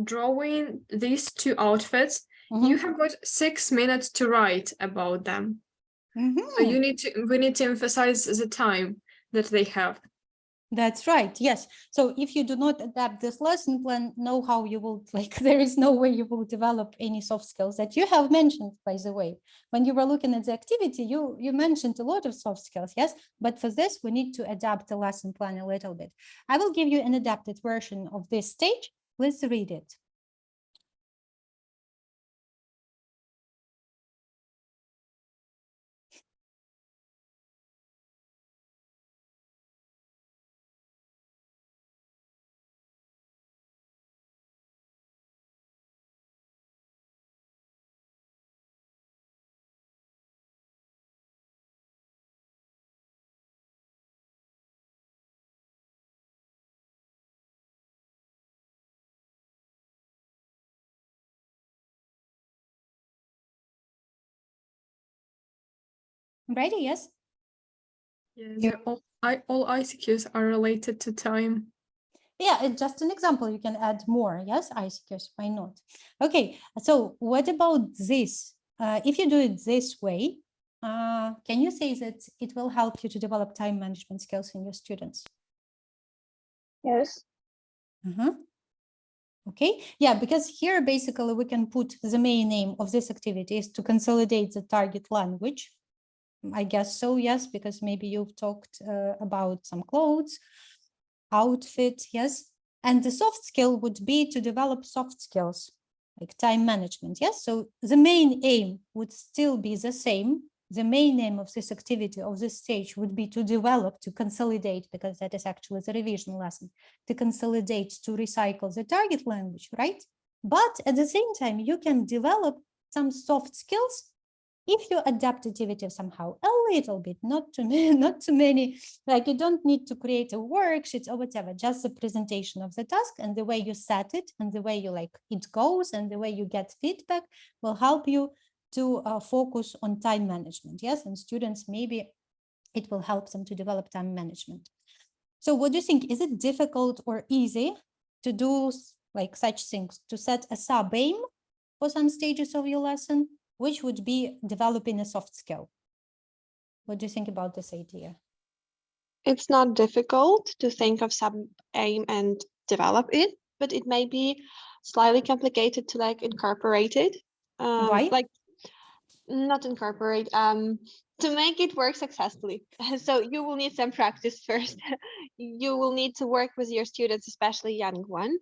drawing these 2 outfits, you have got 6 minutes to write about them. So we need to emphasize the time that they have. That's right. Yes. So if you do not adapt this lesson plan, know how you will, like, there is no way you will develop any soft skills that you have mentioned, by the way. When you were looking at the activity, you mentioned a lot of soft skills, yes? But for this, we need to adapt the lesson plan a little bit. I will give you an adapted version of this stage. Let's read it. Ready? Yes. Yeah, all ICQs are related to time. Yeah, it's just an example. You can add more. Yes, ICQs. Why not? Okay. So what about this? If you do it this way, can you say that it will help you to develop time management skills in your students? Yes. Okay. Yeah, because here basically we can put the main aim of this activity is to consolidate the target language. I guess so, yes, because maybe you've talked about some clothes, outfit, yes. And the soft skill would be to develop soft skills. like time management. Yes, so the main aim would still be the same. The main aim of this activity, of this stage, would be to develop, to consolidate, because that is actually the revision lesson, to consolidate, to recycle the target language, right? But at the same time, you can develop some soft skills if you adapt activity somehow a little bit, not too many, not too many. Like you don't need to create a worksheet or whatever, just the presentation of the task and the way you set it and the way you like it goes and the way you get feedback will help you to focus on time management. Yes, and students, maybe it will help them to develop time management. So what do you think? Is it difficult or easy to do like such things, to set a sub aim for some stages of your lesson, which would be developing a soft skill? What do you think about this idea? It's not difficult to think of sub aim and develop it, but it may be slightly complicated to like incorporate it. Why? Like not incorporate, to make it work successfully. So you will need some practice first. You will need to work with your students, especially young one,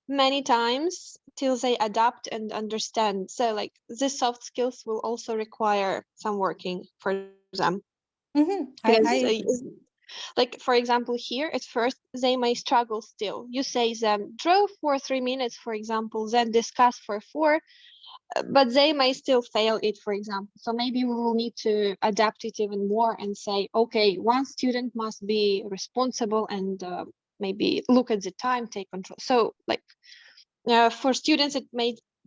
many times till they adapt and understand. So like the soft skills will also require some working for them. Because like, for example, here at first, they may struggle still. You say them, draw for 3 minutes, for example, then discuss for 4, but they may still fail it, for example. So maybe we will need to adapt it even more and say, okay, one student must be responsible and maybe look at the time, take control. So like for students, it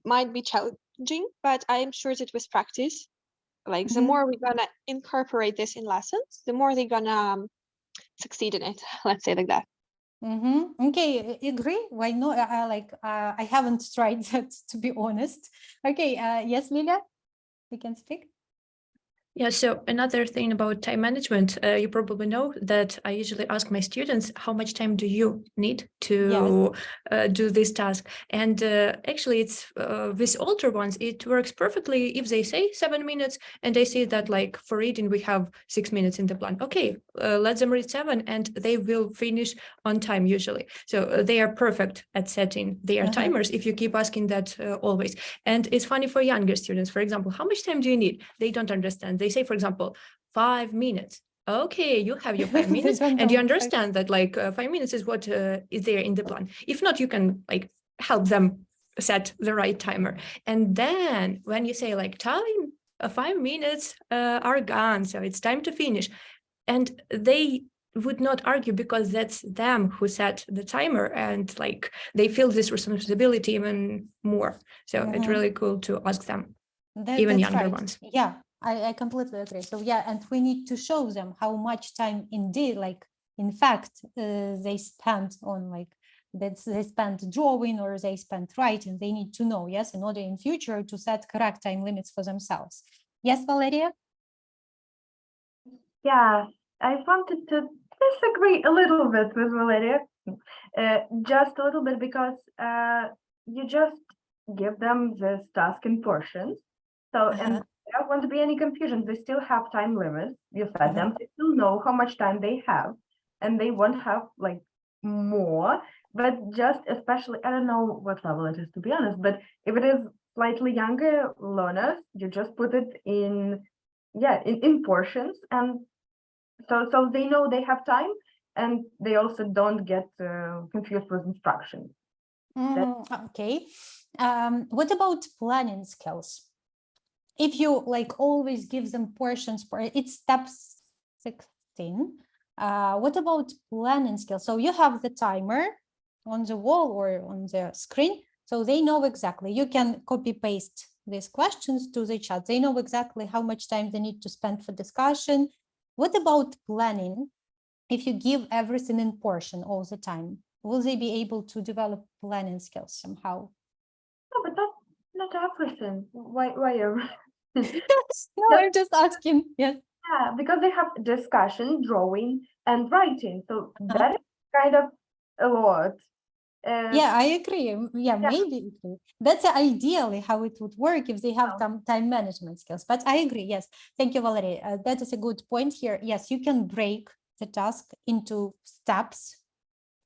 might be challenging, but I am sure that with practice, like the more we're gonna incorporate this in lessons, the more they're gonna succeed in it. Let's say like that. Okay, agree. Why not? I haven't tried that, to be honest. Okay, yes, Lilia, you can speak. Yeah, so another thing about time management, you probably know that I usually ask my students, how much time do you need to do this task? And actually, it's with older ones, it works perfectly if they say 7 minutes and they see that like for reading, we have 6 minutes in the plan. Okay, let them read 7 and they will finish on time usually. So they are perfect at setting their timers if you keep asking that always. And it's funny for younger students, for example, how much time do you need? They don't understand. They say, for example, 5 minutes. Okay, you have your 5 minutes and you understand that like 5 minutes is what is there in the plan. If not, you can like help them set the right timer. And then when you say like 5 minutes are gone, so it's time to finish. And they would not argue because that's them who set the timer and like they feel this responsibility even more. So it's really cool to ask them, even younger ones. Yeah. I completely agree. So yeah, and we need to show them how much time indeed, like in fact, they spent on like that they spent drawing or they spent writing. They need to know, yes, in order in future to set correct time limits for themselves. Yes, Valeria? Yeah, I wanted to disagree a little bit with Valeria, just a little bit because you just give them this task in portions. So and there don't want to be any confusion. They still have time limits. You set them. They still know how much time they have, and they won't have like more. But just especially, I don't know what level it is to be honest. But if it is slightly younger learners, you just put it in, in portions, and so they know they have time, and they also don't get confused with instructions. Okay. What about planning skills? If you like always give them portions for it's step 16. What about planning skills? So you have the timer on the wall or on the screen, so they know exactly. You can copy paste these questions to the chat. They know exactly how much time they need to spend for discussion. What about planning? If you give everything in portion all the time, will they be able to develop planning skills somehow? No, but that's not everything. Why No, I'm just asking. Yes. Yeah, because they have discussion, drawing, and writing. So that is kind of a lot. Yeah, I agree. Yeah, maybe that's ideally how it would work if they have some time management skills. But I agree. Yes, thank you, Valerie. That is a good point here. Yes, you can break the task into steps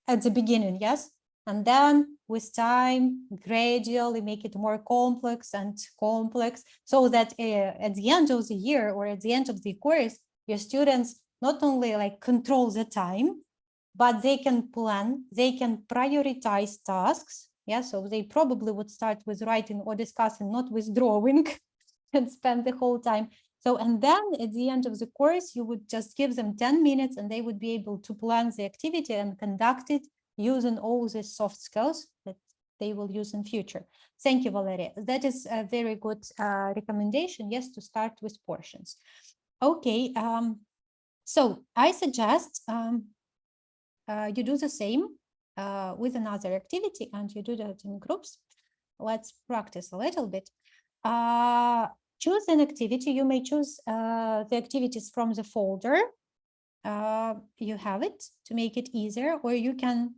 at the beginning. Yes, And then with time, gradually make it more complex and complex, so that at the end of the year or at the end of the course, your students not only like control the time, but they can plan, they can prioritize tasks. Yeah, so they probably would start with writing or discussing, not with drawing and spend the whole time. So, and then at the end of the course, you would just give them 10 minutes and they would be able to plan the activity and conduct it using all these soft skills that they will use in future. Thank you, Valeria. That is a very good recommendation, yes, to start with portions. Okay, so I suggest you do the same with another activity and you do that in groups. Let's practice a little bit. Choose an activity. You may choose the activities from the folder. You have it to make it easier, or you can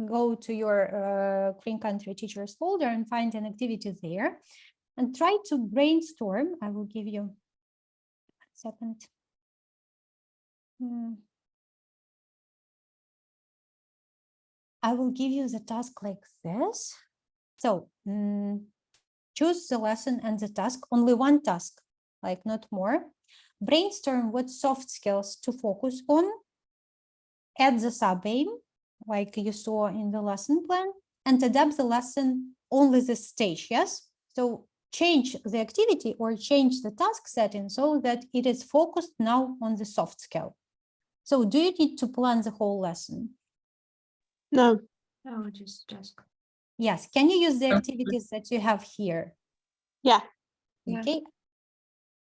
go to your Green Country Teachers folder and find an activity there and try to brainstorm. I will give you a second. I will give you the task like this. So choose the lesson and the task, only one task, like not more. Brainstorm what soft skills to focus on. Add the sub-aim, like you saw in the lesson plan, and adapt the lesson only this stage, yes? So change the activity or change the task setting so that it is focused now on the soft skill. So do you need to plan the whole lesson? No. No, just task. Yes, can you use the activities that you have here? Yeah. Okay.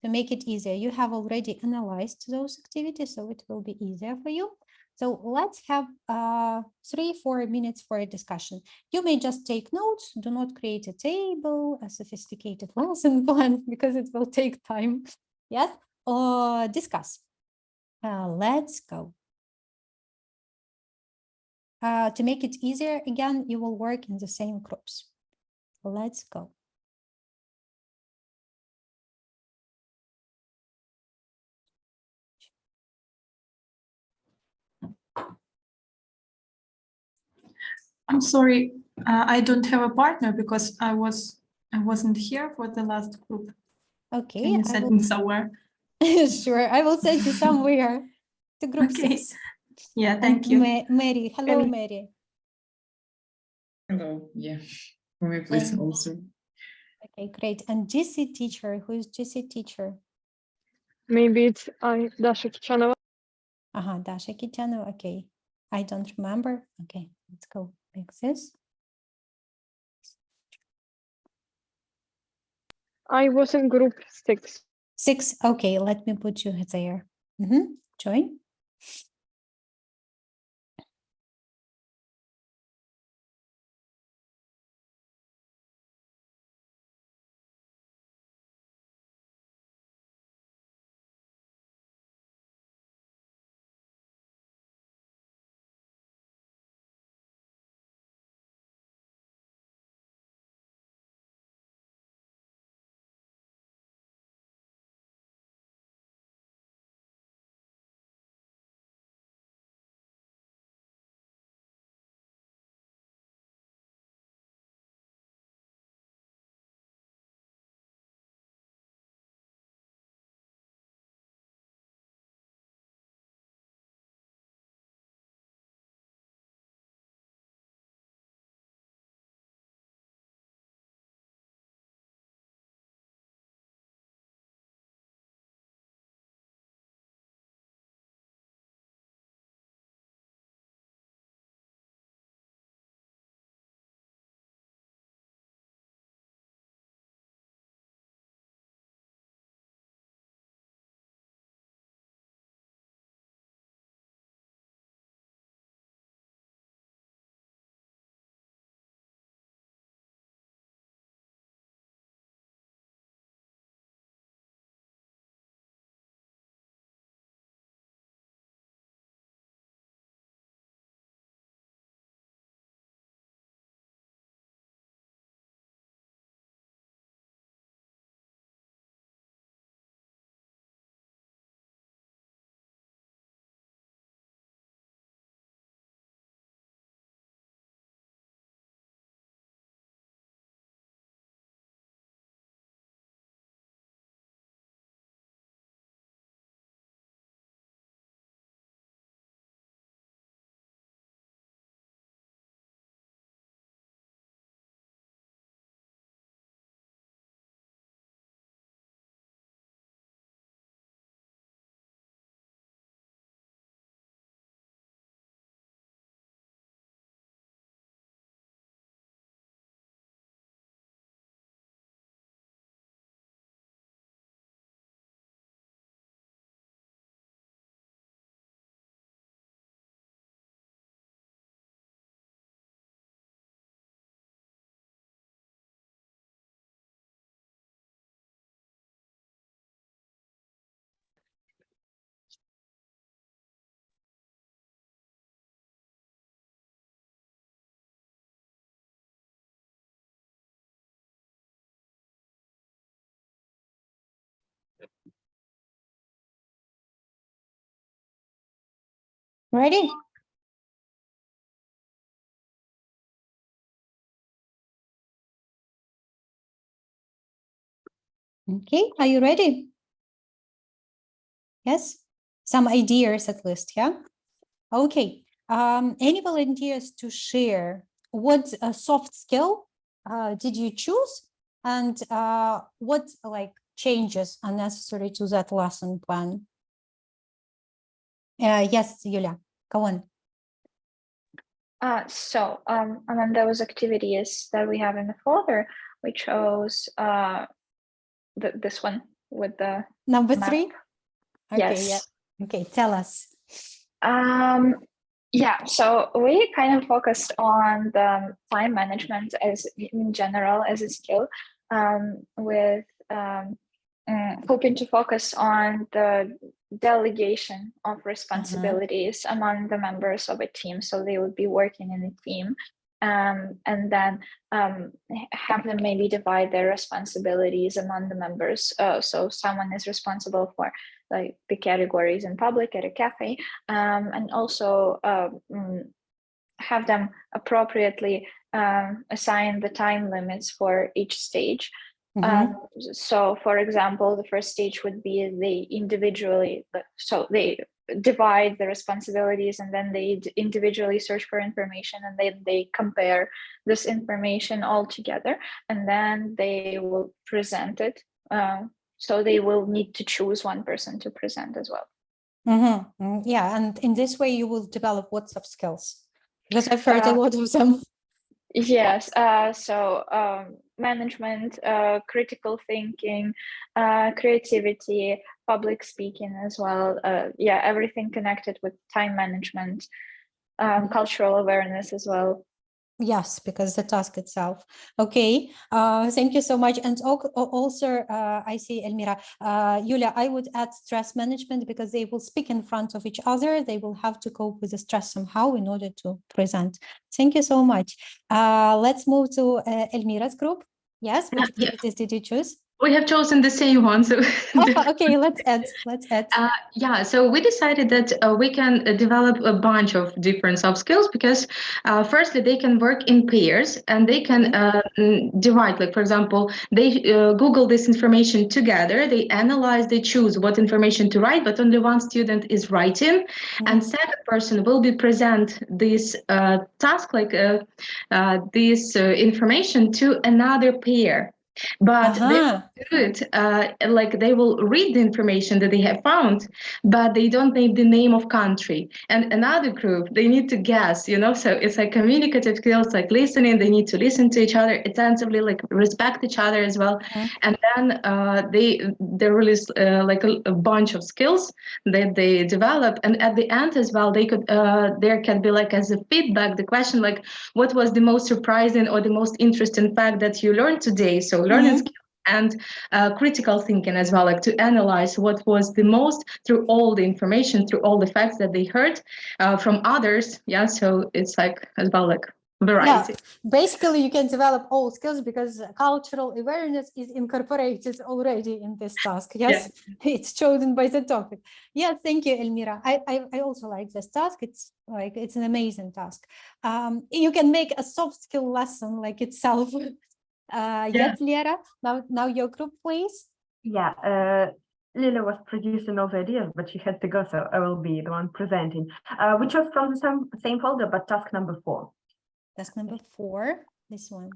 To make it easier, you have already analyzed those activities, so it will be easier for you. So let's have 3-4 minutes for a discussion. You may just take notes, do not create a table, a sophisticated lesson plan, because it will take time. Yes, or discuss. Let's go. To make it easier, again, you will work in the same groups. Let's go. I'm sorry, I don't have a partner because I wasn't here for the last group. Okay. Can you send me somewhere? Sure, I will send you somewhere to group 6. Yeah, thank you. Mary, hello, Mary. Hello, yeah, for me, please also. Okay, great. And GC teacher, who is GC teacher? Maybe it's Dasha Kichanova. Dasha Kichanova, okay. I don't remember. Okay, let's go like this. I was in group 6. 6, okay, let me put you there. Join. Ready? Okay, are you ready? Yes? Some ideas at least, yeah? Okay. Any volunteers to share what soft skill did you choose and what like changes are necessary to that lesson plan? Yes, Yulia, go on. So among those activities that we have in the folder, we chose this one with the Number map. 3? Okay, Yes. yeah. Okay, tell us. Yeah, so we kind of focused on the time management as in general as a skill, with hoping to focus on the delegation of responsibilities among the members of a team. So they would be working in a team, and then have them maybe divide their responsibilities among the members. So someone is responsible for like the categories in public at a cafe, and also have them appropriately assign the time limits for each stage. So for example, the first stage would be they individually, so they divide the responsibilities and then they individually search for information and then they compare this information all together and then they will present it. So they will need to choose one person to present as well. Yeah, and in this way you will develop what soft skills? Because I've heard a lot of them. Yes, so management, critical thinking, creativity, public speaking as well. Yeah, everything connected with time management, cultural awareness as well. Yes, because the task itself. Okay, thank you so much. And also, I see Elmira, Yulia, I would add stress management because they will speak in front of each other. They will have to cope with the stress somehow in order to present. Thank you so much. Let's move to Elmira's group. Yes, which activities did you choose? We have chosen the same one. So okay, let's add. Yeah, so we decided that we can develop a bunch of different soft skills because firstly, they can work in pairs and they can divide, like, for example, they Google this information together, they analyze, they choose what information to write, but only one student is writing and second person will be present this task, like this information to another pair. But they will do it like they will read the information that they have found, but they don't name the name of country. And another group, they need to guess, you know, so it's like communicative skills, like listening, they need to listen to each other attentively, like respect each other as well. And then they release like a bunch of skills that they develop. And at the end as well, they could there can be like as a feedback, the question like, what was the most surprising or the most interesting fact that you learned today? So learning skills and critical thinking as well, like to analyze what was the most through all the information, through all the facts that they heard from others. Yeah, so it's like as well like variety. Yeah, basically you can develop all skills because cultural awareness is incorporated already in this task. Yes, it's chosen by the topic. Yeah, thank you, Elmira. I also like this task. It's like it's an amazing task. You can make a soft skill lesson like itself. Yes, Lera, now your group, please. Yeah, Lila was producing all the ideas, but she had to go, so I will be the one presenting. We chose from the same folder, but task number 4. Task number 4, this one.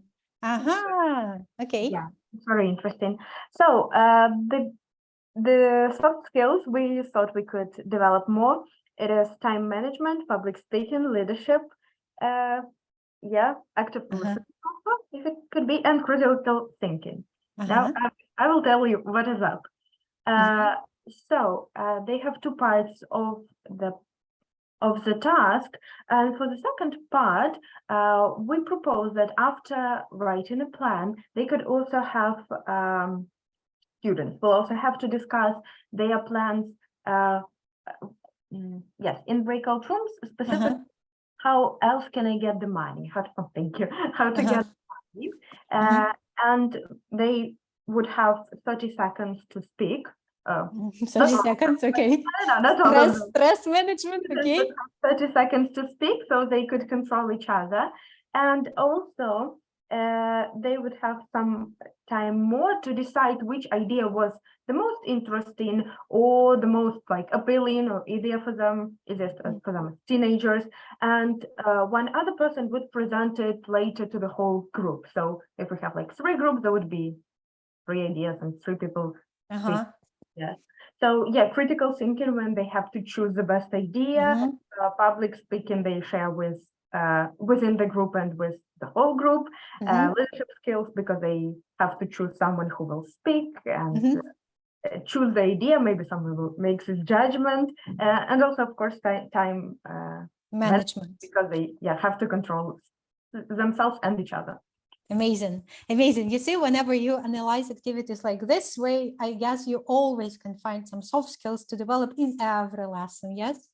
Okay. Yeah, it's very interesting. So the soft skills we thought we could develop more. It is time management, public speaking, leadership, active listening, if it could be, and critical thinking. Now I will tell you what is up. So they have 2 parts of the task, and for the second part, we propose that after writing a plan, they could also have students will also have to discuss their plans. Yes, in breakout rooms, specifically. How else can I get the money? Thank you. How to get money? And they would have 30 seconds to speak 30 seconds, okay. No, not all of them. Stress management, okay. 30 seconds to speak, so they could control each other. And also, they would have some time more to decide which idea was the most interesting or the most like appealing or easier for them, easiest for them as teenagers. And one other person would present it later to the whole group. So if we have like 3 groups, there would be 3 ideas and 3 people. Yes. So yeah, critical thinking when they have to choose the best idea, public speaking they share with within the group and with the whole group, leadership skills because they have to choose someone who will speak and choose the idea. Maybe someone will make his judgment, and also of course time management because they have to control themselves and each other. Amazing, amazing. You see, whenever you analyze activities like this way, I guess you always can find some soft skills to develop in every lesson. Yes.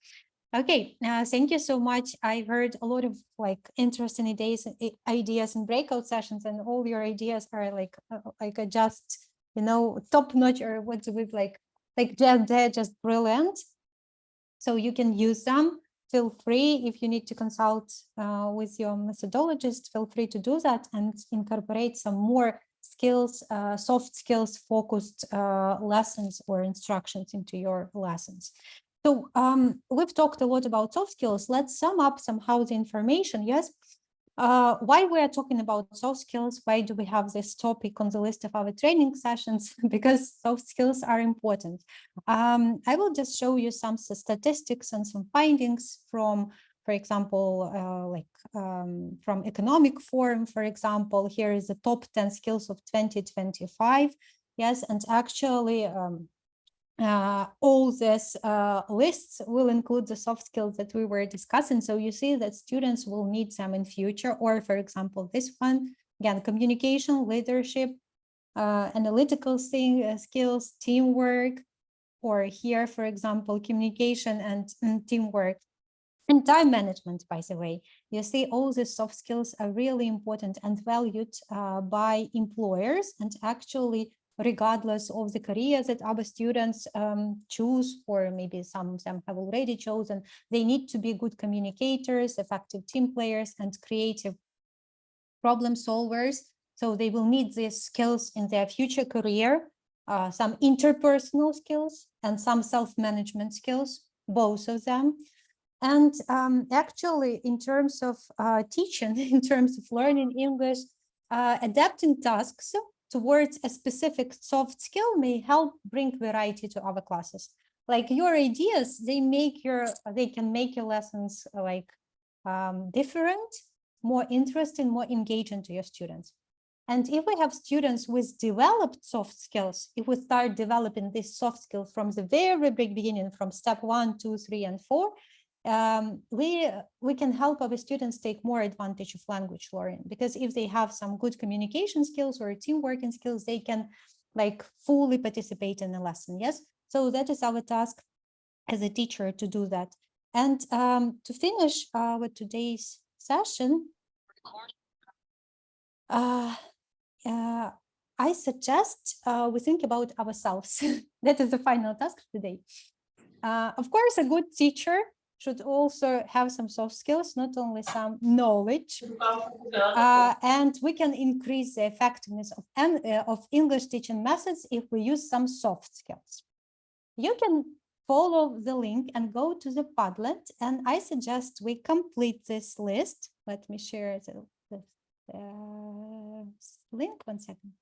Okay, thank you so much. I heard a lot of like interesting ideas in breakout sessions, and all your ideas are like just, you know, top notch, or what do we like they're just brilliant. So you can use them. Feel free, if you need to consult with your methodologist, feel free to do that and incorporate some more skills, soft skills focused lessons or instructions into your lessons. So we've talked a lot about soft skills. Let's sum up somehow the information. Yes. Why we are talking about soft skills? Why do we have this topic on the list of our training sessions? Because soft skills are important. I will just show you some statistics and some findings from, for example, from Economic Forum, for example. Here is the top 10 skills of 2025. Yes, and actually, all these lists will include the soft skills that we were discussing. So you see that students will need them in future, or for example, this one, again, communication, leadership, analytical skills, teamwork, or here, for example, communication and teamwork. And time management, by the way. You see, all these soft skills are really important and valued by employers, and actually, regardless of the career that our students choose, or maybe some of them have already chosen, they need to be good communicators, effective team players, and creative problem solvers. So they will need these skills in their future career, some interpersonal skills and some self-management skills, both of them. And actually, in terms of teaching, in terms of learning English, adapting tasks towards a specific soft skill may help bring variety to our classes. Like your ideas, they can make your lessons like different, more interesting, more engaging to your students. And if we have students with developed soft skills, if we start developing these soft skills from the very beginning, from step 1, 2, 3, and 4, we can help our students take more advantage of language learning, because if they have some good communication skills or team working skills, they can like fully participate in the lesson. Yes, so that is our task as a teacher, to do that. And to finish with today's session, I suggest we think about ourselves. That is the final task today. Of course, a good teacher should also have some soft skills, not only some knowledge. And we can increase the effectiveness of English teaching methods if we use some soft skills. You can follow the link and go to the Padlet, and I suggest we complete this list. Let me share the link, 1 second.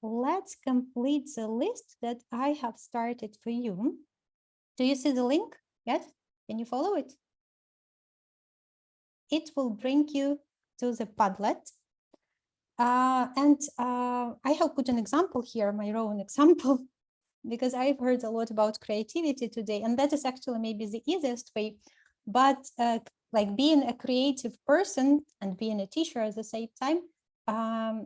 Let's complete the list that I have started for you. Do you see the link? Yes? Can you follow it? It will bring you to the Padlet. And I have put an example here, my own example, because I've heard a lot about creativity today, and that is actually maybe the easiest way. But like being a creative person and being a teacher at the same time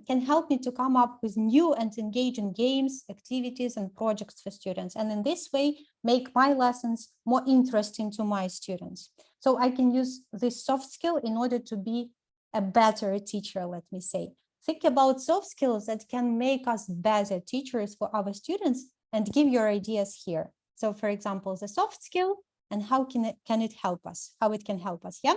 can help me to come up with new and engaging games, activities, and projects for students. And in this way, make my lessons more interesting to my students. So I can use this soft skill in order to be a better teacher, let me say. Think about soft skills that can make us better teachers for our students, and give your ideas here. So for example, the soft skill and how can it help us, how it can help us, yeah?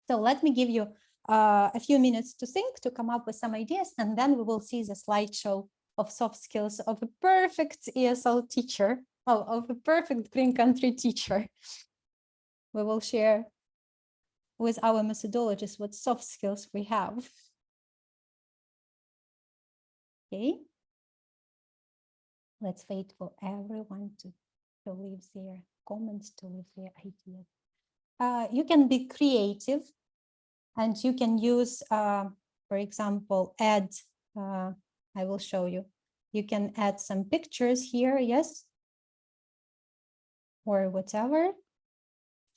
So let me give you a few minutes to think, to come up with some ideas, and then we will see the slideshow of soft skills of a perfect ESL teacher, of a perfect Green Country teacher. We will share with our methodologists what soft skills we have. Okay. Let's wait for everyone to leave their comments, to leave their ideas. You can be creative and you can use, for example, add, I will show you. You can add some pictures here, yes, or whatever.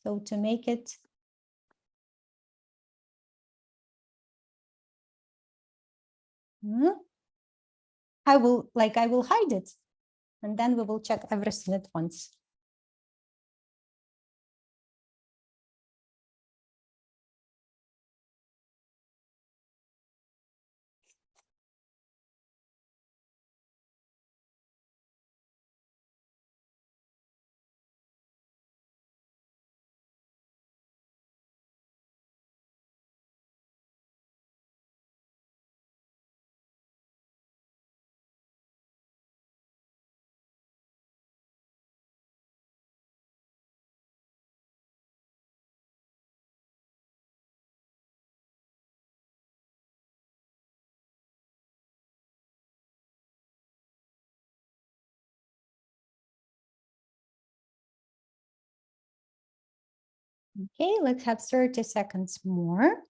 So to make it I will hide it, and then we will check everything at once. Okay, let's have 30 seconds more.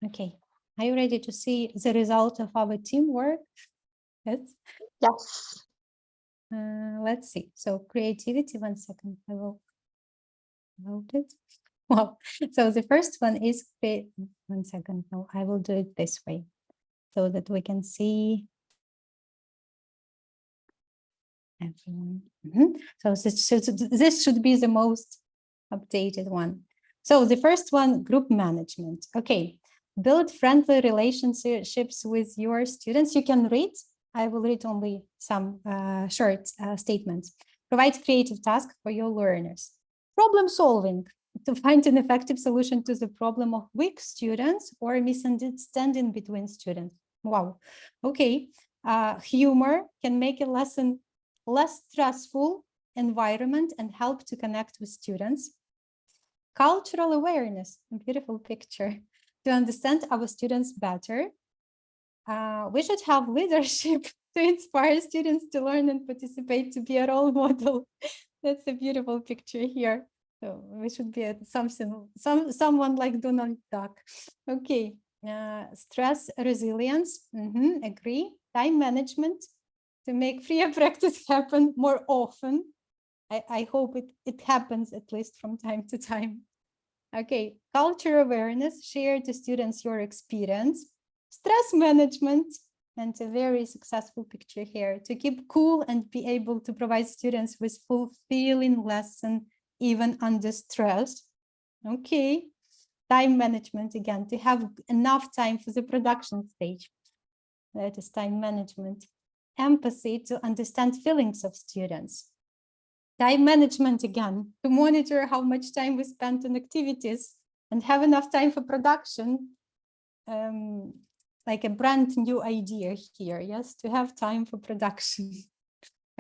Okay, are you ready to see the result of our teamwork? Yes. Yes. Let's see. So creativity, 1 second, I will load it. Wow. So the first one is 1 second. No, I will do it this way so that we can see everyone. So this should be the most updated one. So the first one, group management. Okay. Build friendly relationships with your students. You can read. I will read only some short statements. Provide creative tasks for your learners. Problem solving, to find an effective solution to the problem of weak students or misunderstanding between students. Wow. Okay. Humor can make a lesson less stressful environment and help to connect with students. Cultural awareness, a beautiful picture. To understand our students better, we should have leadership to inspire students to learn and participate, to be a role model. That's a beautiful picture here. So we should be at someone like Donald Duck. Okay, stress resilience, agree. Time management, to make freer practice happen more often. I hope it happens at least from time to time. Okay, culture awareness, share to students your experience. Stress management, and a very successful picture here, to keep cool and be able to provide students with fulfilling lesson even under stress. Okay, time management again, to have enough time for the production stage. That is time management. Empathy, to understand feelings of students. Time management again, to monitor how much time we spend on activities and have enough time for production. Like a brand new idea here, yes, to have time for production.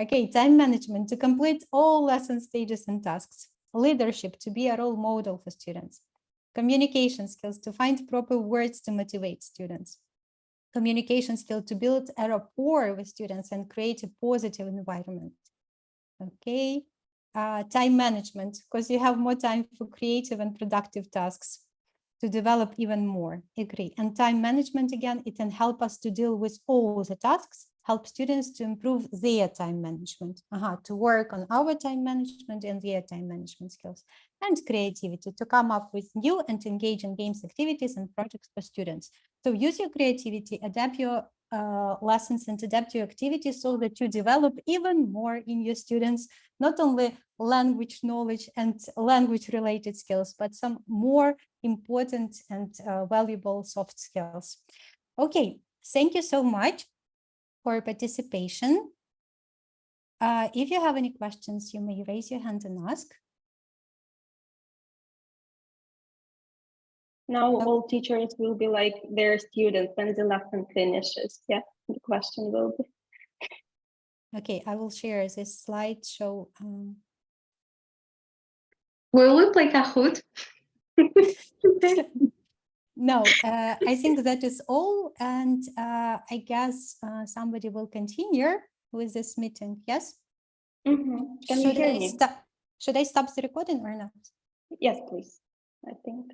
Okay, time management, to complete all lesson stages and tasks. Leadership, to be a role model for students. Communication skills, to find proper words to motivate students. Communication skill, to build a rapport with students and create a positive environment. Okay, time management, because you have more time for creative and productive tasks to develop even more. Agree. And time management, again, it can help us to deal with all the tasks help students to improve their time management, to work on our time management and their time management skills, and creativity, to come up with new and engaging games, activities, and projects for students. So use your creativity, adapt your lessons and adapt your activities so that you develop even more in your students, not only language knowledge and language related skills, but some more important and valuable soft skills. Okay, thank you so much for participation. If you have any questions, you may raise your hand and ask. Now all teachers will be like their students when the lesson finishes. Yeah, the question will be. Okay, I will share this slideshow. Will we play Kahoot? No, I think that is all. And I guess somebody will continue with this meeting. Yes? Can you hear me? Should I stop the recording or not? Yes, please. I think.